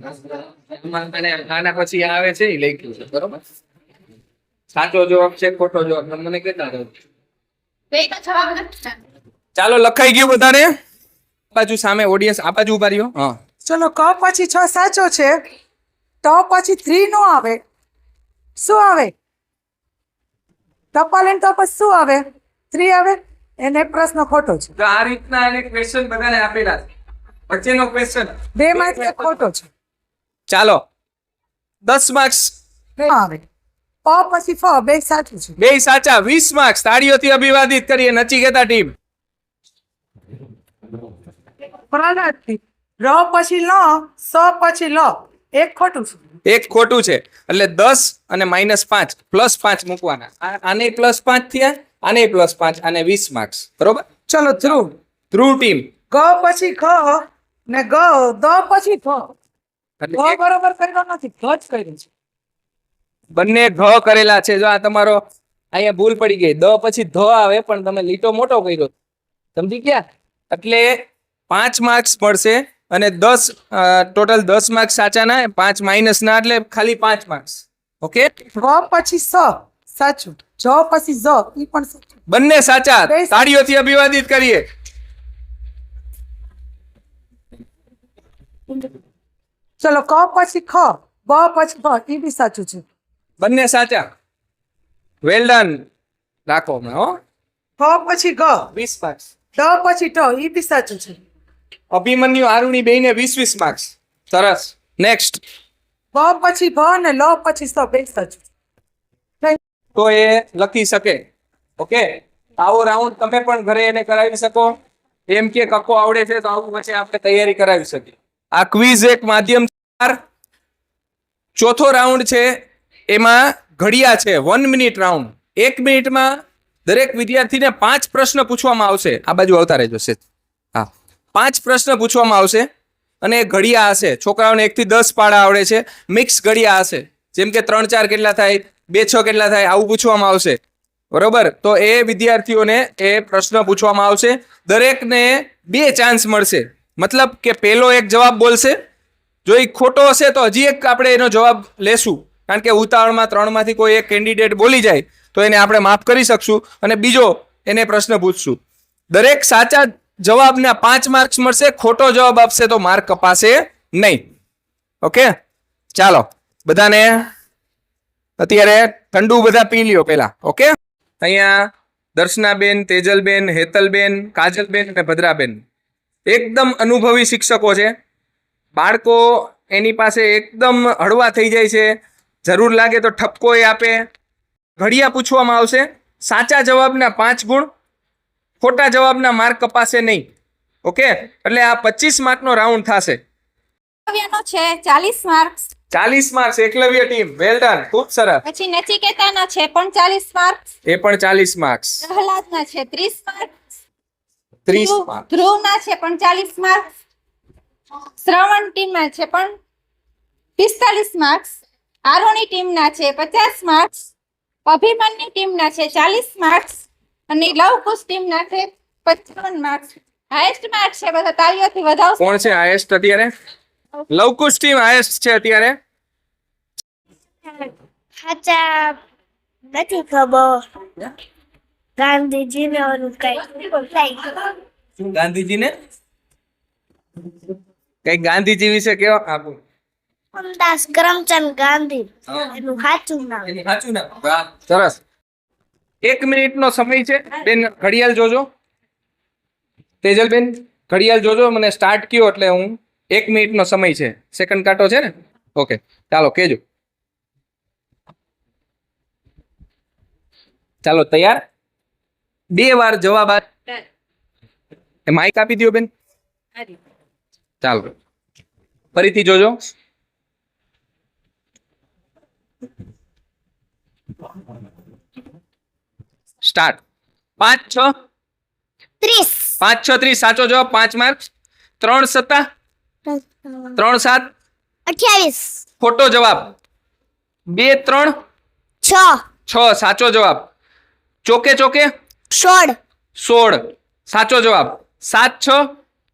[SPEAKER 1] આના પછી આવે છે એ લખ્યું છે, બરોબર? સાચો જવાબ છે, ખોટો જવાબ તમે મને કહેતા રહો. ચાલો, લખાઈ ગયું બધાને? બાજુ સામે ઓડિયન્સ આ બાજુ ઉભા રહ્યો. હા,
[SPEAKER 6] ચલો, ક પછી 6 સાચો છે, તો પછી 3 નો આવે. શું આવે? ટપાલ તો પછી શું આવે? 3 આવે. એને પ્રશ્ન ખોટો છે.
[SPEAKER 1] તો આ રીતના એને ક્વેશ્ચન બધાને આપેલા છે. વચ્ચેનો ક્વેશ્ચન
[SPEAKER 6] 2 માંથી એક ખોટો છે.
[SPEAKER 1] ચાલો, 10 માર્ક્સ.
[SPEAKER 6] આવે પ પછી ફ, 2 સાચું છે.
[SPEAKER 1] 2 સાચા. 20 માર્ક્સ. તાળીઓથી અભિવાદિત કરીએ નચિકેતા ટીમ.
[SPEAKER 6] પ્રહલાદ થી ર પછી લ, સ પછી લ, એક ખોટું છે.
[SPEAKER 1] એક ખોટું છે. એટલે 10 અને -5 +5 મૂકવાના. આને +5 થયા, આને +5, આને 20 માર્ક્સ. બરોબર?
[SPEAKER 6] ચલો, ધ્રુવ
[SPEAKER 1] ટીમ.
[SPEAKER 6] ગ પછી ખ ને દ પછી ફ.
[SPEAKER 1] એટલે
[SPEAKER 6] ગ બરોબર કર્યો નથી, ગ જ કર્યું છે.
[SPEAKER 1] બંને ઘ કરેલા છે. જો આ તમારો અહીંયા ભૂલ પડી ગઈ. દ પછી ધ આવે પણ તમે લીટો મોટો કર્યો. સમજી ગયા? એટલે 5 માર્ક્સ મળશે અને 10 ટોટલ 10 માર્ક્સ સાચા ના, 5 માઇનસ ના, એટલે ખાલી 5 માર્ક્સ. ઓકે,
[SPEAKER 6] વ પછી સ સાચું, જ પછી ઝ ઈ પણ સાચું.
[SPEAKER 1] બંને સાચા. તાળીઓથી અભિવાદિત કરીએ.
[SPEAKER 6] ચલો, ક પછી ખ, બ પછી ભ, ઈ બી સાચું છે.
[SPEAKER 1] બંને સાચા. Well done. રાખો હમણાં. હો,
[SPEAKER 6] ખ પછી ગ,
[SPEAKER 1] 20 માર્ક્સ.
[SPEAKER 6] ડ પછી ટ, ઈ બી સાચું છે.
[SPEAKER 1] અભિમન્યુ આરુણી બેયને 20 માર્ક્સ. સરસ. નેક્સ્ટ.
[SPEAKER 6] બ પછી ભ ને લ પછી સ, 2 સાચું.
[SPEAKER 1] તો એ લખી શકે. ઓકે, આવો રાઉન્ડ તમે પણ ઘરે એને કરાવી શકો. એમ કે કક્કો આવડે છે તો આવું પછી આપણે તૈયારી કરાવી શકીએ. આ ક્વિઝ એક માધ્યમ. ચોથો રાઉન્ડ છે, એમાં ઘડિયા છે. 1 મિનિટ રાઉન્ડ. 1 મિનિટમાં દરેક વિદ્યાર્થીને 5 પ્રશ્ન પૂછવામાં આવશે. આ બાજુ આવતા રહેજો. હા, 5 પ્રશ્ન પૂછવામાં આવશે અને ઘડિયા હશે. છોકરાઓને 1 થી 10 પાડા આવડે છે. મિક્સ ઘડિયા હશે, જેમ કે 3 4 કેટલા થાય, 2 6 કેટલા થાય, આવું પૂછવામાં આવશે. બરોબર? તો એ વિદ્યાર્થીઓને એ પ્રશ્ન પૂછવામાં આવશે. દરેકને 2 ચાન્સ મળશે. મતલબ કે પહેલો એક જવાબ બોલશે. જો એ ખોટો હશે તો હજી એક આપણે એનો જવાબ લેશું, કારણ કે ઉતાવળમાં 3 માંથી કોઈ એક કેન્ડિડેટ બોલી જાય તો એને આપણે માફ કરી શકશું અને બીજો એને પ્રશ્ન પૂછશું. દરેક સાચા જવાબના 5 માર્ક્સ મળશે. ખોટો જવાબ આપશે તો માર્ક કપાશે નહીં. ઓકે, ચાલો, બધાને અત્યારે ઠંડુ બધા પી લ્યો પેલા. ઓકે, અહીંયા દર્શનાબેન, તેજલબેન, હેતલબેન, કાજલબેન અને ભદ્રાબેન એકદમ અનુભવી શિક્ષકો છે. બાળકો એની પાસે એકદમ હળવા થઈ જાય છે. જરૂર લાગે તો ઠપકો એ આપે. ઘડિયા પૂછવામાં આવશે. સાચા જવાબના 5 ગુણ, ખોટા જવાબના માર્ક કપાશે નહીં. ઓકે, એટલે આ 25 માર્કનો રાઉન્ડ થશે.
[SPEAKER 4] એકલવ્યનો છે 40 marks.
[SPEAKER 1] 40 marks Eklavya team, well done, ખૂબ સરસ.
[SPEAKER 4] પછી નચિકેતાના છે પણ 40 માર્ક્સ.
[SPEAKER 1] એ પણ 40 માર્ક્સ.
[SPEAKER 4] પ્રહલાદના છે 30 માર્ક્સ.
[SPEAKER 1] 30 માર્ક્સ.
[SPEAKER 4] ધ્રુવના છે પણ 40 માર્ક્સ. શ્રવણ ટીમના છે પણ 45 માર્ક્સ. આરોણી ટીમના છે 50 માર્ક્સ. અભિમન્યુ ટીમના છે 40 માર્ક્સ અને લવકુશ ટીમના છે 55 માર્ક્સ. હાઈએસ્ટ માર્ક્સ છે બધા, તાળીઓથી વધાવશો.
[SPEAKER 1] કોણ છે હાઈએસ્ટ અત્યારે? લવકુશ ટીમ હાઈએસ્ટ છે અત્યારે.
[SPEAKER 3] સાચા નથી ખબર. ગાંધીજીને ઓલું કઈ
[SPEAKER 1] ગાંધીજીને કઈ ગાંધીજી વિશે કેવો આપું?
[SPEAKER 3] મોહનદાસ કરમચંદ ગાંધી એનું સાચું નામ.
[SPEAKER 1] એનું સાચું નામ. વાહ, સરસ. 1 મિનિટનો સમય છે બેન, ઘડિયાળ જોજો. તેજલબેન ઘડિયાળ જોજો, મને સ્ટાર્ટ કયો એટલે હું 1 મિનિટનો સમય છે. સેકન્ડ કાંટો છે ને? ઓકે, ચાલો કેજો. ચાલો તૈયાર? 2 વાર જવાબ માઇક આપી દો બેન. ચાલો ફરીથી જોજો. સ્ટાર્ટ. 5 6
[SPEAKER 3] 30
[SPEAKER 1] 5 6 30 સાચો જવાબ, 5 માર્ક્સ. 3 7 3 7
[SPEAKER 3] 28
[SPEAKER 1] ખોટો જવાબ. 2 3
[SPEAKER 3] 6
[SPEAKER 1] 6 સાચો જવાબ. ચોકે ચોકે
[SPEAKER 3] 16
[SPEAKER 1] 16 સાચો જવાબ. 7 6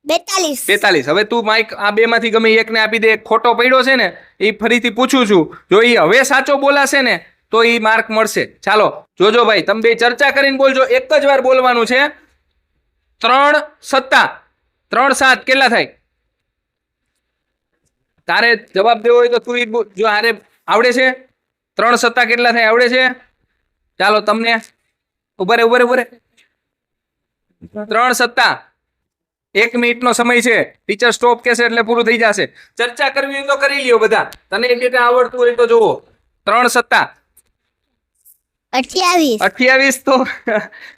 [SPEAKER 3] 42
[SPEAKER 1] 42. હવે તું માઇક આ બે માંથી ગમે એકને આપી દે. એક ખોટો પડ્યો છે ને એ ફરીથી પૂછું છું, જો એ હવે સાચો બોલાશે ને તો એ માર્ક મળશે. ચાલો જોજો ભાઈ, તમે બે ચર્ચા કરીને બોલજો. એક જ વાર બોલવાનું છે. 3 7 3 7 કેટલા થાય? તારે જવાબ દેવો હોય તો તું જો આરે આવડે છે. 3 7 કેટલા થાય આવડે છે? ચાલો તમને ઉભરે 3 7 1 મિનિટનો સમય છે. ટીચર સ્ટોપ કહેશે એટલે પૂરું થઈ જશે. ચર્ચા કરવી હોય તો કરી લ્યો બધા. તને એક આવડતું હોય તો જોવો. 3 7
[SPEAKER 3] 28
[SPEAKER 1] 28 તો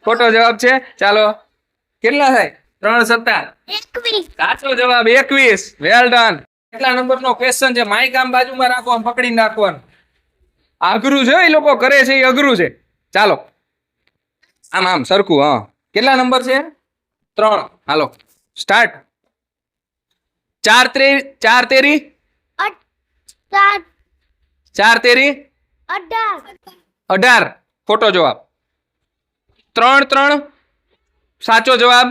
[SPEAKER 1] ખોટો જવાબ છે. ચાલો કેટલા થાય? 3 7
[SPEAKER 3] 21
[SPEAKER 1] સાચો જવાબ 21. Well done. કેટલા નંબરનો ક્વેશ્ચન છે? માઇક આમ બાજુમાં રાખો, આમ પકડી નાખવાનું. અઘરું છે, એ લોકો કરે છે એ અઘરું છે. ચાલો આમ આમ સરખું. હા, કેટલા નંબર છે? 3. હાલો સ્ટાર્ટ. 4 3 4 તેરી 4 તેરી 18 ખોટો જવાબ. 3 3 સાચો જવાબ.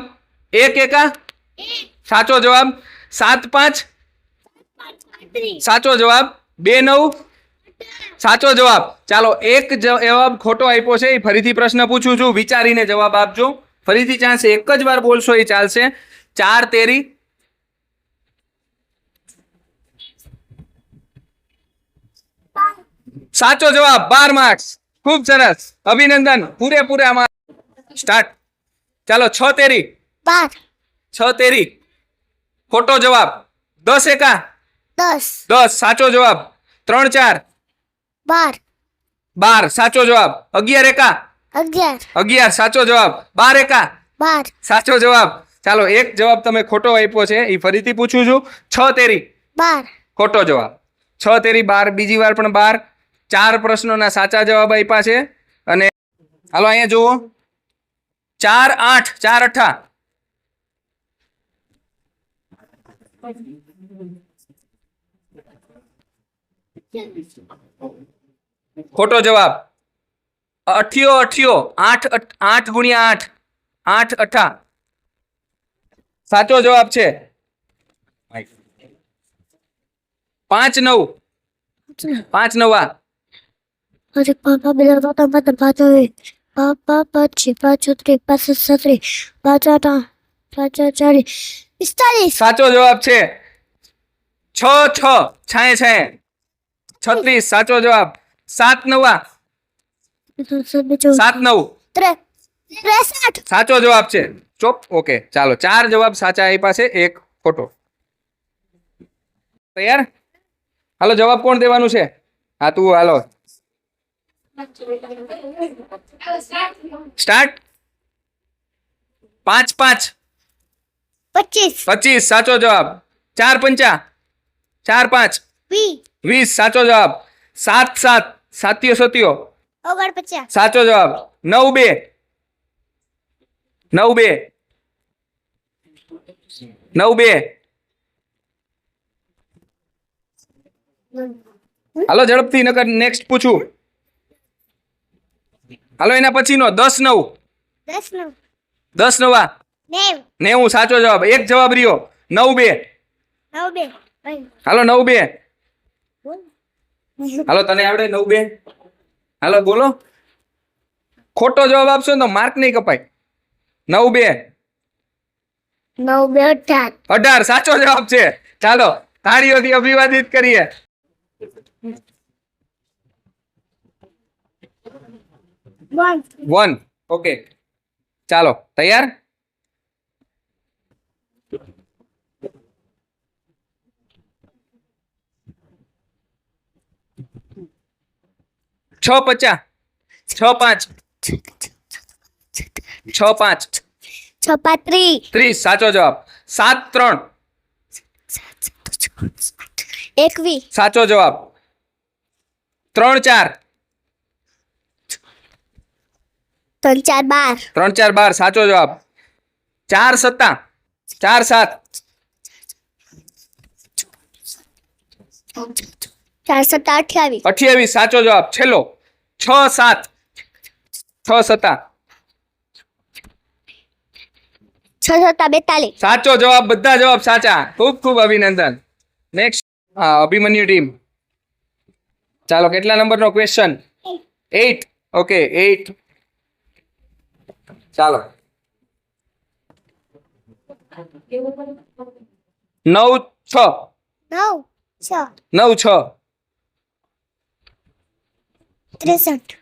[SPEAKER 1] 1 1 સાચો જવાબ. 7 5 સાચો જવાબ. 2 9 સાચો જવાબ. ચાલો એક જવાબ ખોટો આપ્યો છે, એ ફરીથી પ્રશ્ન પૂછું છું, વિચારીને જવાબ આપજો. ફરીથી ચાન્સ એક જ વાર બોલશો એ ચાલશે. 4 તેરી સાચો જવાબ, 12 માર્ક્સ. ખૂબ સરસ, અભિનંદન. પૂરેપૂરા માર્ક્સ. સ્ટાર્ટ. ચાલો 6 તેરી
[SPEAKER 3] 12
[SPEAKER 1] 6 તેરી ખોટો જવાબ. 10 1
[SPEAKER 3] 10
[SPEAKER 1] 10 સાચો જવાબ. 3 4
[SPEAKER 3] 12
[SPEAKER 1] 12 સાચો જવાબ. 11 1
[SPEAKER 3] 11
[SPEAKER 1] 11 સાચો જવાબ. 12 1
[SPEAKER 3] 12
[SPEAKER 1] સાચો જવાબ. ચાલો એક જવાબ તમે ખોટો આપ્યો છે, એ ફરીથી પૂછું છું. 6 તેરી
[SPEAKER 3] 12
[SPEAKER 1] ખોટો જવાબ. 6 તેરી 12 બીજી વાર પણ 12. 4 પ્રશ્નોના સાચા જવાબ આપ્યા છે. અને હાલો અહીંયા જુઓ. 4 8 4 8 ખોટો જવાબ. 8 8 8 ગુણ્યા 8 8 8 સાચો જવાબ છે. 5 9 5 9
[SPEAKER 3] અરે પાપા બેલા તો મત બાતો પાપા પછી પાછો 3 પાછો 7 પાછો 40 45
[SPEAKER 1] સાચો જવાબ છે. 6 6 છાએ છાએ 36 સાચો જવાબ. 7 9 7 9
[SPEAKER 3] 63
[SPEAKER 1] સાચો જવાબ છે. ચોપ. ઓકે ચાલો 4 જવાબ સાચા આપ્યા છે, 1 ખોટો. તૈયાર? હાલો જવાબ કોણ દેવાનું છે? હા તું. હાલો સ્ટાર્ટ. 5 5
[SPEAKER 3] 25
[SPEAKER 1] 25 સાચો જવાબ. 4 5 4 5
[SPEAKER 3] 20
[SPEAKER 1] 20 સાચો જવાબ. 7 7 સાત્યો સત્યો
[SPEAKER 3] 49
[SPEAKER 1] સાચો જવાબ. 9 2 9 2 9 2 હાલો ઝડપથી નકર નેક્સ્ટ પૂછું. હાલો એના પછીનો 10 9
[SPEAKER 3] 10
[SPEAKER 1] 10 9
[SPEAKER 3] 9
[SPEAKER 1] 90 સાચો જવાબ. એક જવાબ રહ્યો. 9 2
[SPEAKER 3] 9 2
[SPEAKER 1] હાલો 9 2 હાલો તને આવડે 9 2 હાલો બોલો. ખોટો જવાબ આપશો ને તો માર્ક નહીં કપાય. 9 2
[SPEAKER 3] 9 2 18
[SPEAKER 1] 18 સાચો જવાબ છે. ચાલો તાળીઓથી અભિવાદિત કરીએ.
[SPEAKER 3] One.
[SPEAKER 1] 1 ઓકે ચાલો તૈયાર. છ 50 6 5 6 5
[SPEAKER 3] 36
[SPEAKER 1] 30 સાચો જવાબ. 7 3
[SPEAKER 3] 21
[SPEAKER 1] સાચો જવાબ. 3 4
[SPEAKER 3] 3 4 12
[SPEAKER 1] 3 4 12 સાચો જવાબ. 4 7 4 7
[SPEAKER 3] 4 7 28
[SPEAKER 1] 28 સાચો જવાબ. છેલ્લો 6 7 6 7
[SPEAKER 3] 6 7 42
[SPEAKER 1] સાચો જવાબ. બધા જવાબ સાચા. ખૂબ ખૂબ અભિનંદન. Next Abhimanyu team. ચાલો કેટલા નંબરનો ક્વેશ્ચન? 8 ઓકે 8 ચાલો 9 6
[SPEAKER 3] 9 6
[SPEAKER 1] 9 6
[SPEAKER 3] 63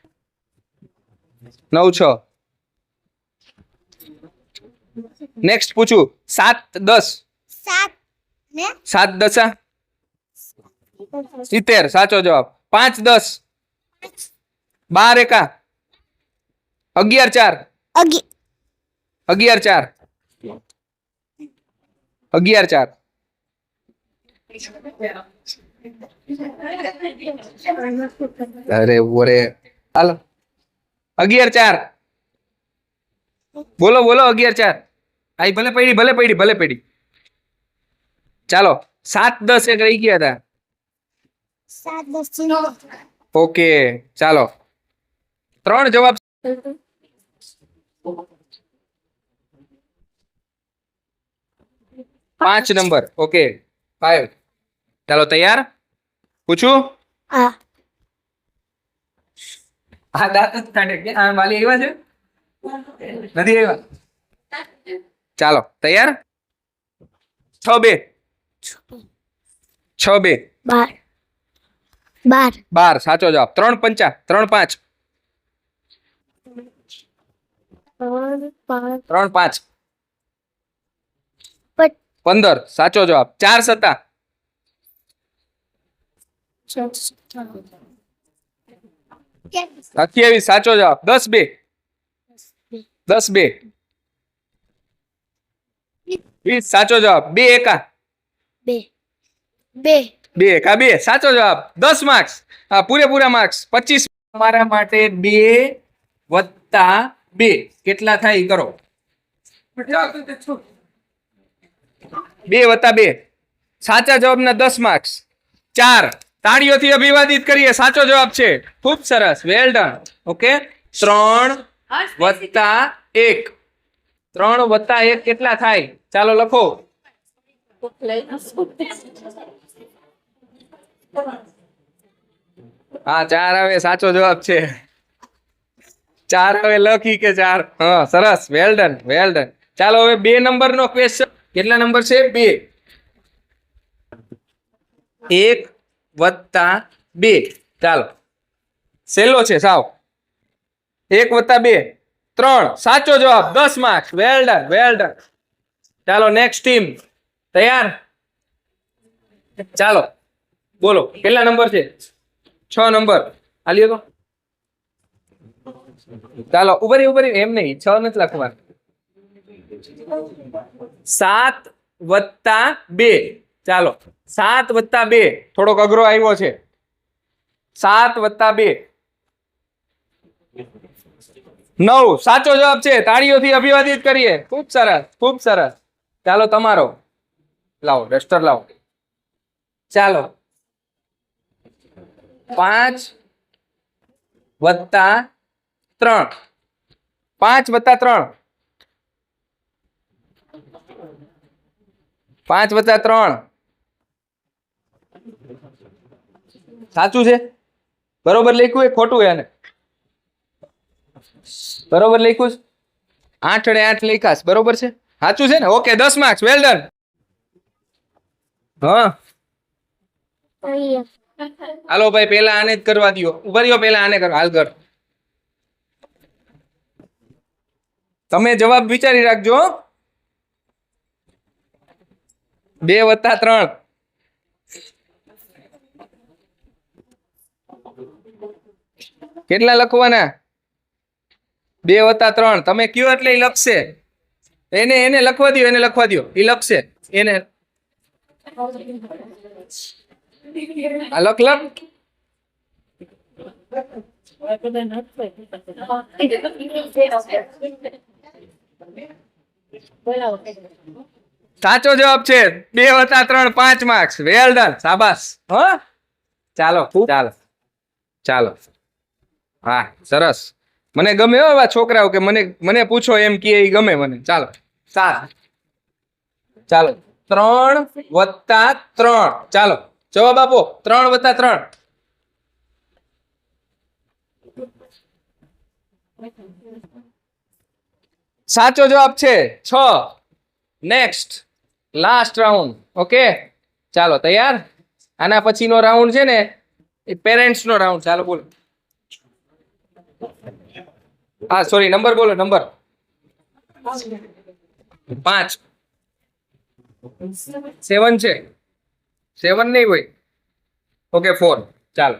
[SPEAKER 1] 9 6 નેક્સ્ટ પૂછું 7 10
[SPEAKER 3] 7 ને
[SPEAKER 1] 7 10 70 સાચો જવાબ. 5 10 12 એકા 11 4 11 4 11 4 અરે ઓરે હાલો 11 4 બોલો બોલો 11 4 આઈ ભલે પડી ચાલો 7 10 એક રહી ગયા હતા.
[SPEAKER 3] 7 10
[SPEAKER 1] ઓકે ચાલો 3 જવાબ. 5 નંબર ઓકે 5 ચાલો તૈયાર પૂછું.
[SPEAKER 3] હા
[SPEAKER 1] આ દાંત જ કાઢે કે આ વાલી આવ્યા છે નથી આવ્યા. ચાલો તૈયાર 6 2 6 2
[SPEAKER 3] 12
[SPEAKER 1] 12 સાચો જવાબ. 3 5 3 5 3 5 15 સાચો જવાબ. 4 7 28 સાચો જવાબ. 10 2 10 2 20 સાચો જવાબ. 2 એકા 2 એકા 2 સાચો જવાબ. 10 માર્ક્સ. હા પૂરેપૂરા માર્ક્સ 25. તમારા માટે 2 વત્તા 2 કેટલા થાય કરો. 2 વત્તા 2 સાચા જવાબના 10 માર્ક્સ. 4 તાળીઓથી અભિવાદિત કરીએ. સાચો જવાબ છે. ખૂબ સરસ વેલ ડન. ઓકે 3 વત્તા 1 3 વત્તા 1 કેટલા થાય ચાલો લખો. હા 4 આવે સાચો જવાબ છે. 4 હવે લખી કે 4 હા સરસ વેલ ડન. ચાલો હવે 2 નંબરનો ક્વેશ્ચન. કેટલા નંબર છે? 2 1 વત્તા 2 ચાલો સહેલો છે સાવ. 1 વત્તા 2 3 સાચો જવાબ. 10 માર્ક્સ વેલ ડન. ચાલો નેક્સ્ટ ટીમ તૈયાર. ચાલો બોલો કેટલા નંબર છે? 6 નંબર આલ્યો તો. ચાલો ઉપર એમ નહીં 6 નથી લખવા. 7 + 2 ચાલો 7 + 2 થોડોક અઘરો આવ્યો છે 7 + 2 9 સાચો જવાબ છે તાળીઓથી અભિવાદિત કરીએ ખૂબ સરસ ચાલો તમારો લાવો ડસ્ટર લાવો ચાલો 5 + 3 5 + 3 5 + 3 સાચું છે બરોબર લખ્યું એ ખોટું એને બરોબર લખ્યું છે 8 અને 8 લખાશ બરોબર છે સાચું છે ને ઓકે 10 માર્ક્સ વેલ ડન હા હાલો ભાઈ પેલા આને જ કરવા દો ઉભા રહ્યો પેલા આને કરો હાલ કર તમે જવાબ વિચારી રાખજો 2 + 3 કેટલા લખવાના 2 + 3 તમે કયો એટલે ઈ લખશે એને લખવા દો ઈ લખશે એને આ લખ સાચો જવાબ છે 2 + 3 5 માર્ક્સ વેલ ડન શાબાશ હા ચાલો ચાલો હા સરસ મને ગમે હો એવા છોકરાઓ કે મને પૂછો એમ કે ઈ ગમે મને ચાલો 7 ચાલો 3 + 3 ચાલો જવાબ આપો 3 + 3 સાચો જવાબ છે 6 નેક્સ્ટ લાસ્ટ રાઉન્ડ ઓકે ચાલો તૈયાર આના પછીનો રાઉન્ડ છે ને એ પેરેન્ટ્સ નો રાઉન્ડ ચાલો બોલો હા સોરી નંબર બોલો નંબર 5 7 છે 7 નહીં હોય ઓકે 4 ચાલો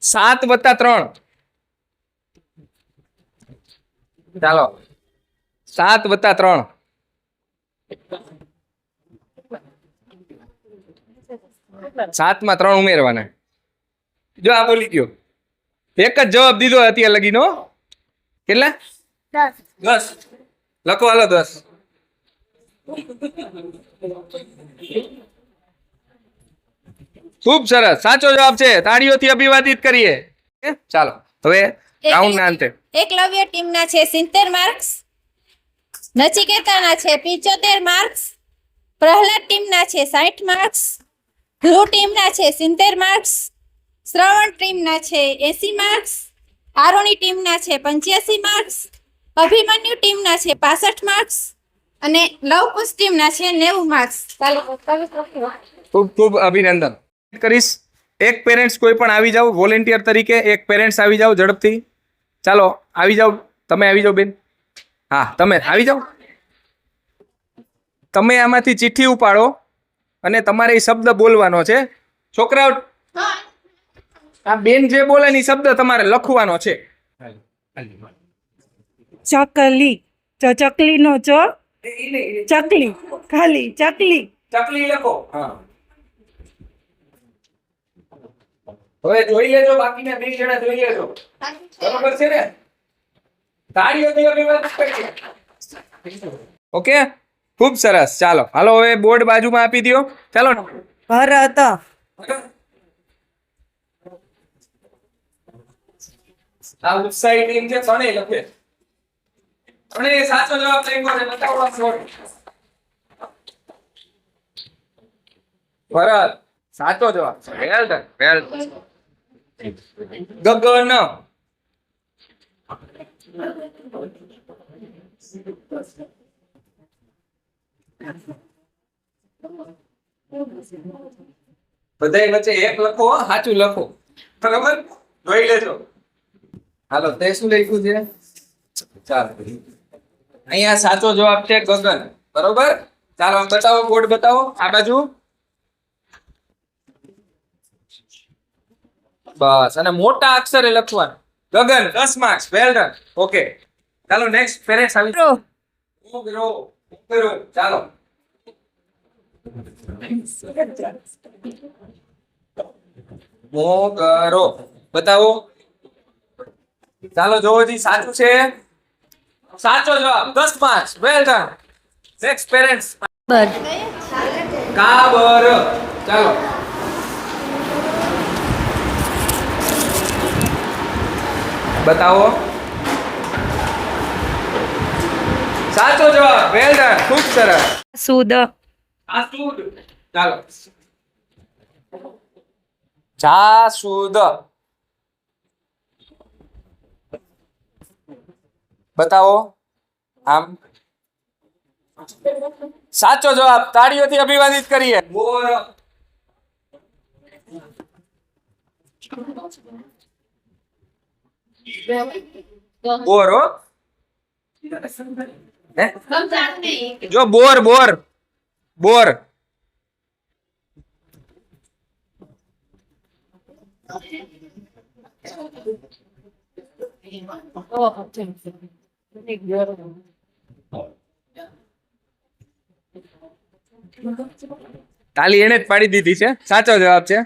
[SPEAKER 1] 7 + 3 ચાલો 7 + 3 7 માં 3 ઉમેરવાના જો આ બોલી ગયો એક જ જવાબ દીધો અત્યારે લગીનો કેટલા 10 લખો હાલો 10 ખૂબ સરસ સાચો જવાબ છે તાળીઓથી અભિવાદિત કરીએ ચાલો હવે રાઉન્ડ ના અંતે
[SPEAKER 4] એકલવ્ય ટીમના છે 70 માર્ક્સ નચિકેતાના છે 75 માર્ક્સ પ્રહલાદ ટીમના છે 60 માર્ક્સ ધ્રુવ ટીમના છે 70 માર્ક્સ શ્રવણ ટીમના છે 80 માર્ક્સ આરોની ટીમના છે 85 માર્ક્સ અભિમન્યુ ટીમના છે 65 માર્ક્સ અને લવકુશ ટીમના છે 90 માર્ક્સ ચાલો
[SPEAKER 1] ખૂબ ખૂબ અભિનંદન કરીશ એક પેરેન્ટ્સ કોઈ પણ આવી જાવ વોલેન્ટિયર તરીકે એક પેરેન્ટ્સ આવી જાવ ઝડપથી ચાલો આવી જાવ તમે આવી જાવ બેન હા તમે આવી જાવ તમે આમાંથી ચિઠ્ઠી ઉપાડો અને તમારે એ શબ્દ બોલવાનો છે છોકરાઓ આ બેન જે બોલે ને એ શબ્દ તમારે લખવાનો છે
[SPEAKER 6] ચકલી ચકલી નો ચકલી ખાલી ચકલી
[SPEAKER 1] ચકલી લખો હા હવે જોઈ લેજો બાકીના 2 જણા જોઈ લેજો બરોબર છે ને તાળીઓથી અભિવાદન કરીએ ઓકે ખૂબ સરસ ચાલો હાલો હવે બોર્ડ બાજુમાં આપી દો ચાલો
[SPEAKER 5] ભરત
[SPEAKER 1] આ ઉત્સાહી ટીમ છે ત્રણેય લખે ત્રણેય સાચો જવાબ લખ્યો છે બતાવો બોર્ડ ભરત સાચો જવાબ છે વેલ ડન ગગન બધાય વચ્ચે એક લખો સાચું લખો બરાબર જોઈ લેજો હાલો તે શું લખ્યું છે ચાલો અહીંયા સાચો જવાબ છે ગગન બરોબર ચાલો બતાવો બોર્ડ બતાવો આ બાજુ બસ અને મોટા અક્ષરે લખવાનું ગગન 10 માર્ક્સ, વેલ ડન. ઓકે, ચાલો નેક્સ્ટ પેરેન્ટ્સ આવી
[SPEAKER 5] રો
[SPEAKER 1] કરો. ચાલો મોગરો બતાવો. ચાલો જોવો જી, સાચું છે, સાચો જવાબ, 10 marks, well done. Next parents કાબર. ચાલો બતાવો. સાચો જવાબ, વેલ ડન, ખૂબ સરસ.
[SPEAKER 5] સુદ
[SPEAKER 1] જાસૂદ. ચાલો જાસૂદ બતાવો. આમ સાચો જવાબ, તાળીઓથી અભિવાદિત કરીએ. બોર. બોર હો. હે? જો બોર બોર બોર. તાલી એને જ પાડી દીધી છે, સાચો જવાબ છે,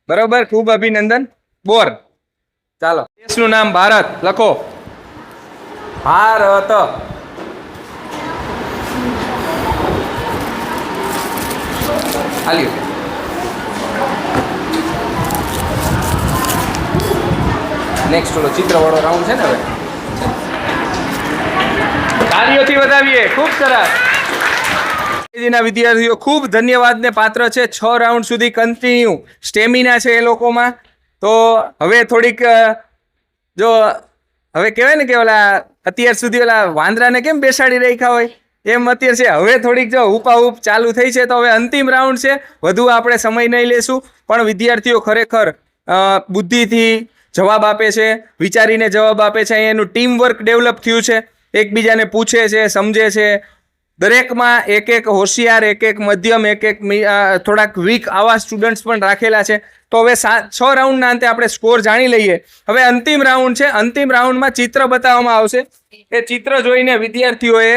[SPEAKER 1] બરોબર, ખૂબ અભિનંદન. બોર. ચાલો દેશનું નામ ભારત લખો. ભારત. હાલ્યું. નેક્સ્ટ ઓલો ચિત્ર વાળો રાઉન્ડ છે ને, હવે તાળીઓથી વધાવીએ, ખૂબ સરસ. ના વિદ્યાર્થીઓ ખૂબ ધન્યવાદને પાત્ર છે. 6 રાઉન્ડ સુધી કન્ટિન્યુ સ્ટેમિના છે એ લોકોમાં. તો હવે થોડીક જો હવે કહેવાય ને કે ઓલા અત્યાર સુધી ઓલા વાંદરાને કેમ બેસાડી રાખ્યા હોય એમ અત્યારે છે. હવે થોડીક જો ઉપાઉપ ચાલુ થઈ છે, તો હવે અંતિમ રાઉન્ડ છે, વધુ આપણે સમય નહીં લેશું. પણ વિદ્યાર્થીઓ ખરેખર બુદ્ધિથી જવાબ આપે છે, વિચારીને જવાબ આપે છે. અહીંયા એનું ટીમ વર્ક ડેવલપ થયું છે, એકબીજાને પૂછે છે, સમજે છે. દરેકમાં એક એક હોશિયાર, એક એક મધ્યમ, એક એક થોડાક વીક આવા સ્ટુડન્ટ્સ પણ રાખેલા છે. તો હવે 6 રાઉન્ડના અંતે આપણે સ્કોર જાણી લઈએ. હવે અંતિમ રાઉન્ડ છે. અંતિમ રાઉન્ડમાં ચિત્ર બતાવવામાં આવશે. એ ચિત્ર જોઈને વિદ્યાર્થીઓએ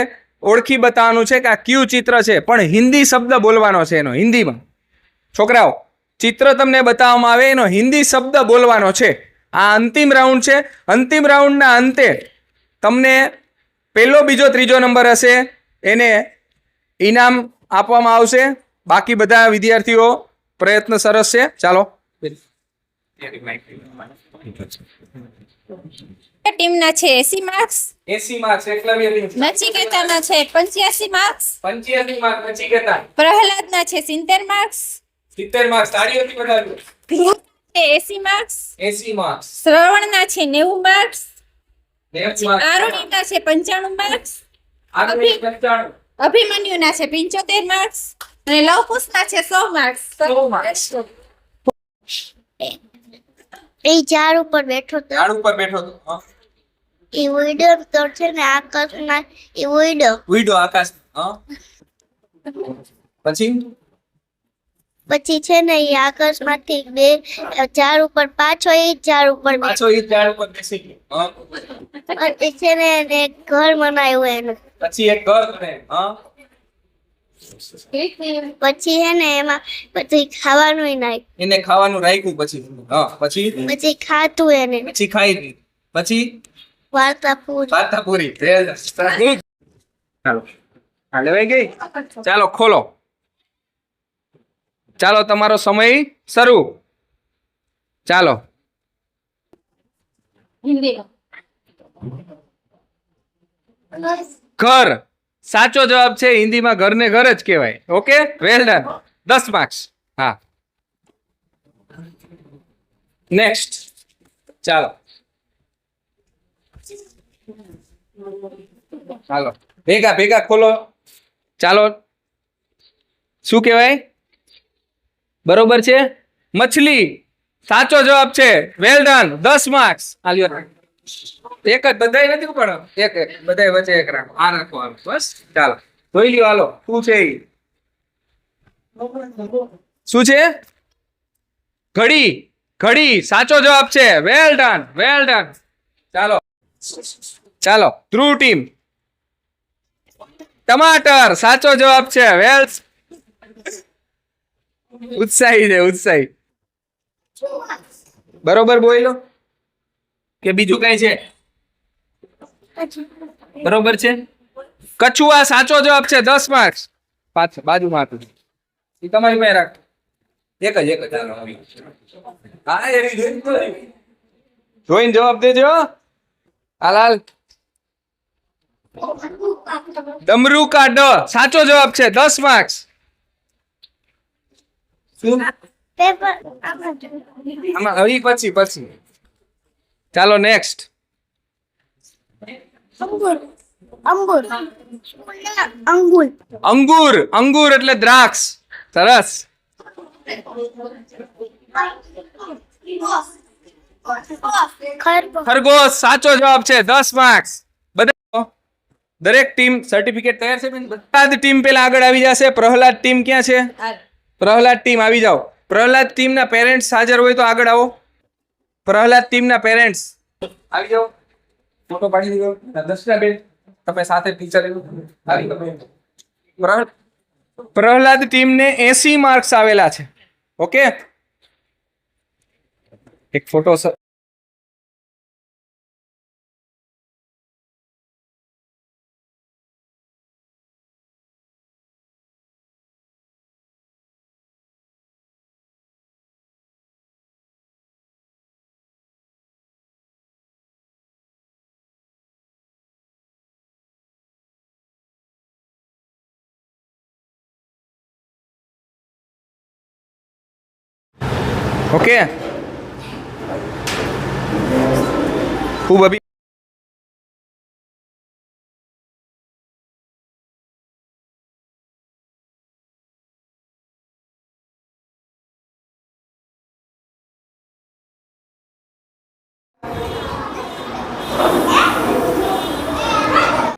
[SPEAKER 1] ઓળખી બતાવવાનું છે કે આ કયું ચિત્ર છે, પણ હિન્દી શબ્દ બોલવાનો છે એનો, હિન્દીમાં. છોકરાઓ, ચિત્ર તમને બતાવવામાં આવે એનો હિન્દી શબ્દ બોલવાનો છે. આ અંતિમ રાઉન્ડ છે. અંતિમ રાઉન્ડના અંતે તમને પહેલો, બીજો, ત્રીજો નંબર હશે એને ઇનામ આપવામાં આવશે. બાકી બધા વિદ્યાર્થીઓ પ્રયત્ન સરસ છે. ચાલો
[SPEAKER 4] ટીમના છે 80 માર્ક્સ,
[SPEAKER 1] 80 માર્ક્સ એકલવ્ય ટીમ.
[SPEAKER 4] નચિકેતાના છે 85 માર્ક્સ,
[SPEAKER 1] 85 માર્ક્સ નચિકેતા.
[SPEAKER 4] પ્રહલાદના છે 70 માર્ક્સ,
[SPEAKER 1] 70 માર્ક્સ તાળીઓથી વધાવ્યું.
[SPEAKER 4] 80 માર્ક્સ,
[SPEAKER 1] 80 માર્ક્સ,
[SPEAKER 4] શ્રવણના છે 90 માર્ક્સ,
[SPEAKER 1] 90 માર્ક્સ,
[SPEAKER 4] આરોનીના છે 95 માર્ક્સ,
[SPEAKER 1] આગળ 95.
[SPEAKER 4] અભિમન્યુના છે 75 માર્ક્સ અને લવકુશના છે 100 માર્ક્સ.
[SPEAKER 1] 100 માર્ક્સ.
[SPEAKER 3] એ ઝાડ ઉપર બેઠો તો
[SPEAKER 1] ઝાડ ઉપર બેઠો હતો. હા.
[SPEAKER 3] એ વિડીયો તો છે ને આકાશમાં એ વિડીયો
[SPEAKER 1] ઉડ્યો આકાશ. હા. પછી
[SPEAKER 3] પછી છે ને એ આકાશમાંથી બે ઝાડ ઉપર પાછો એ ઝાડ ઉપર
[SPEAKER 1] પાછો એ ઝાડ ઉપર બેસી ગયો. હા.
[SPEAKER 3] પછી છે ને એને એક ઘર બનાવ્યું એનું.
[SPEAKER 1] પછી એક ઘર બને. હા.
[SPEAKER 3] પછી છે ને એમાં પછી ખાવાનું નાખ્યું.
[SPEAKER 1] એને ખાવાનું રાખ્યું. પછી હા. પછી
[SPEAKER 3] પછી ખાતું એને
[SPEAKER 1] પછી ખાઈ લીધું. પછી
[SPEAKER 3] વાર્તા પૂરી.
[SPEAKER 1] વાર્તા પૂરી. ચાલો આ લેવાઈ ગઈ. ચાલો ખોલો. ચાલો તમારો સમય શરૂ. ચાલો. ઘર સાચો જવાબ છે. હિન્દીમાં ઘરને ઘર જ કહેવાય. Okay, well done. 10 માર્ક્સ. હા. નેક્સ્ટ. ચાલો ચાલો ભેગા ભેગા ખોલો. ચાલો, શું કહેવાય? બરોબર છે. મછલી સાચો જવાબ છે. Well done. 10 માર્ક્સ. આલ્યો એક જ, બધાય નથી પણ એક એક બધાય વચ્ચે એક રાખો. આ રાખો, આ બસ. ચાલો જોઈ લ્યો. હાલો, શું છે ઈ? શું છે? ઘડી. ઘડી સાચો જવાબ છે. વેલ ડન, વેલ ડન. ચાલો ચાલો ધ્રુવ ટીમ ટમાટર સાચો જવાબ છે. વેલ ઉત્સાહી છે ઉત્સાહી. બરોબર બોલ્યો કે બીજું કઈ છે? બરોબર છે. કછુઆ સાચો જવાબ છે. 10 માર્ક્સ. પાછળ બાજુમાં હતું એ તમારી પાસે રાખ. એક જ ચાલો હા એવી જોઈને જવાબ દેજો. હાલ ડમરુ કા ડ સાચો જવાબ છે. 10 માર્ક્સ. શું આમાં હવે પછી ચાલો નેક્સ્ટ. અંગુર એટલે દ્રાક્ષ. સરસ. ખરગોશ સાચો જવાબ છે. 10 માર્ક્સ. બધા દરેક ટીમ સર્ટિફિકેટ તૈયાર છે. પ્રહલાદ ટીમ પેલા આગળ આવી જશે. પ્રહલાદ ટીમ ક્યાં છે? પ્રહલાદ ટીમ આવી જાઓ. પ્રહલાદ ટીમના પેરેન્ટ્સ હાજર હોય તો આગળ આવો. પ્રહલાદ ટીમના પેરેન્ટ્સ આવી જાઓ. ફોટો પાડી દીધો. દર્શનાબેન તમે સાથે ટીચર આવી જાઓ. પ્રહલાદ ટીમને 80 માર્ક્સ આવેલા છે. ઓકે એક ફોટો ઓકે ખૂબ અભી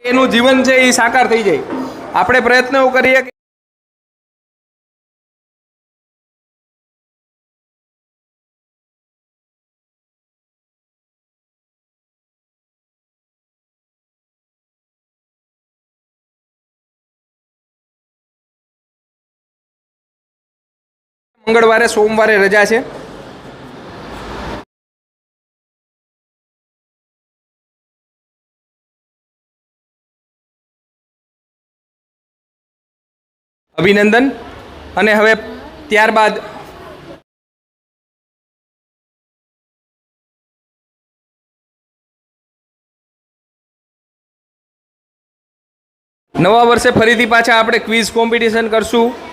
[SPEAKER 1] એનું જીવન છે એ સાકાર થઈ જાય. આપણે પ્રયત્ન એવું કરીએ કે મંગળવારે સોમવારે રજા છે. અભિનંદન. અને હવે ત્યારબાદ નવા વર્ષે ફરીથી પાછા આપણે ક્વિઝ કોમ્પિટિશન કરશું.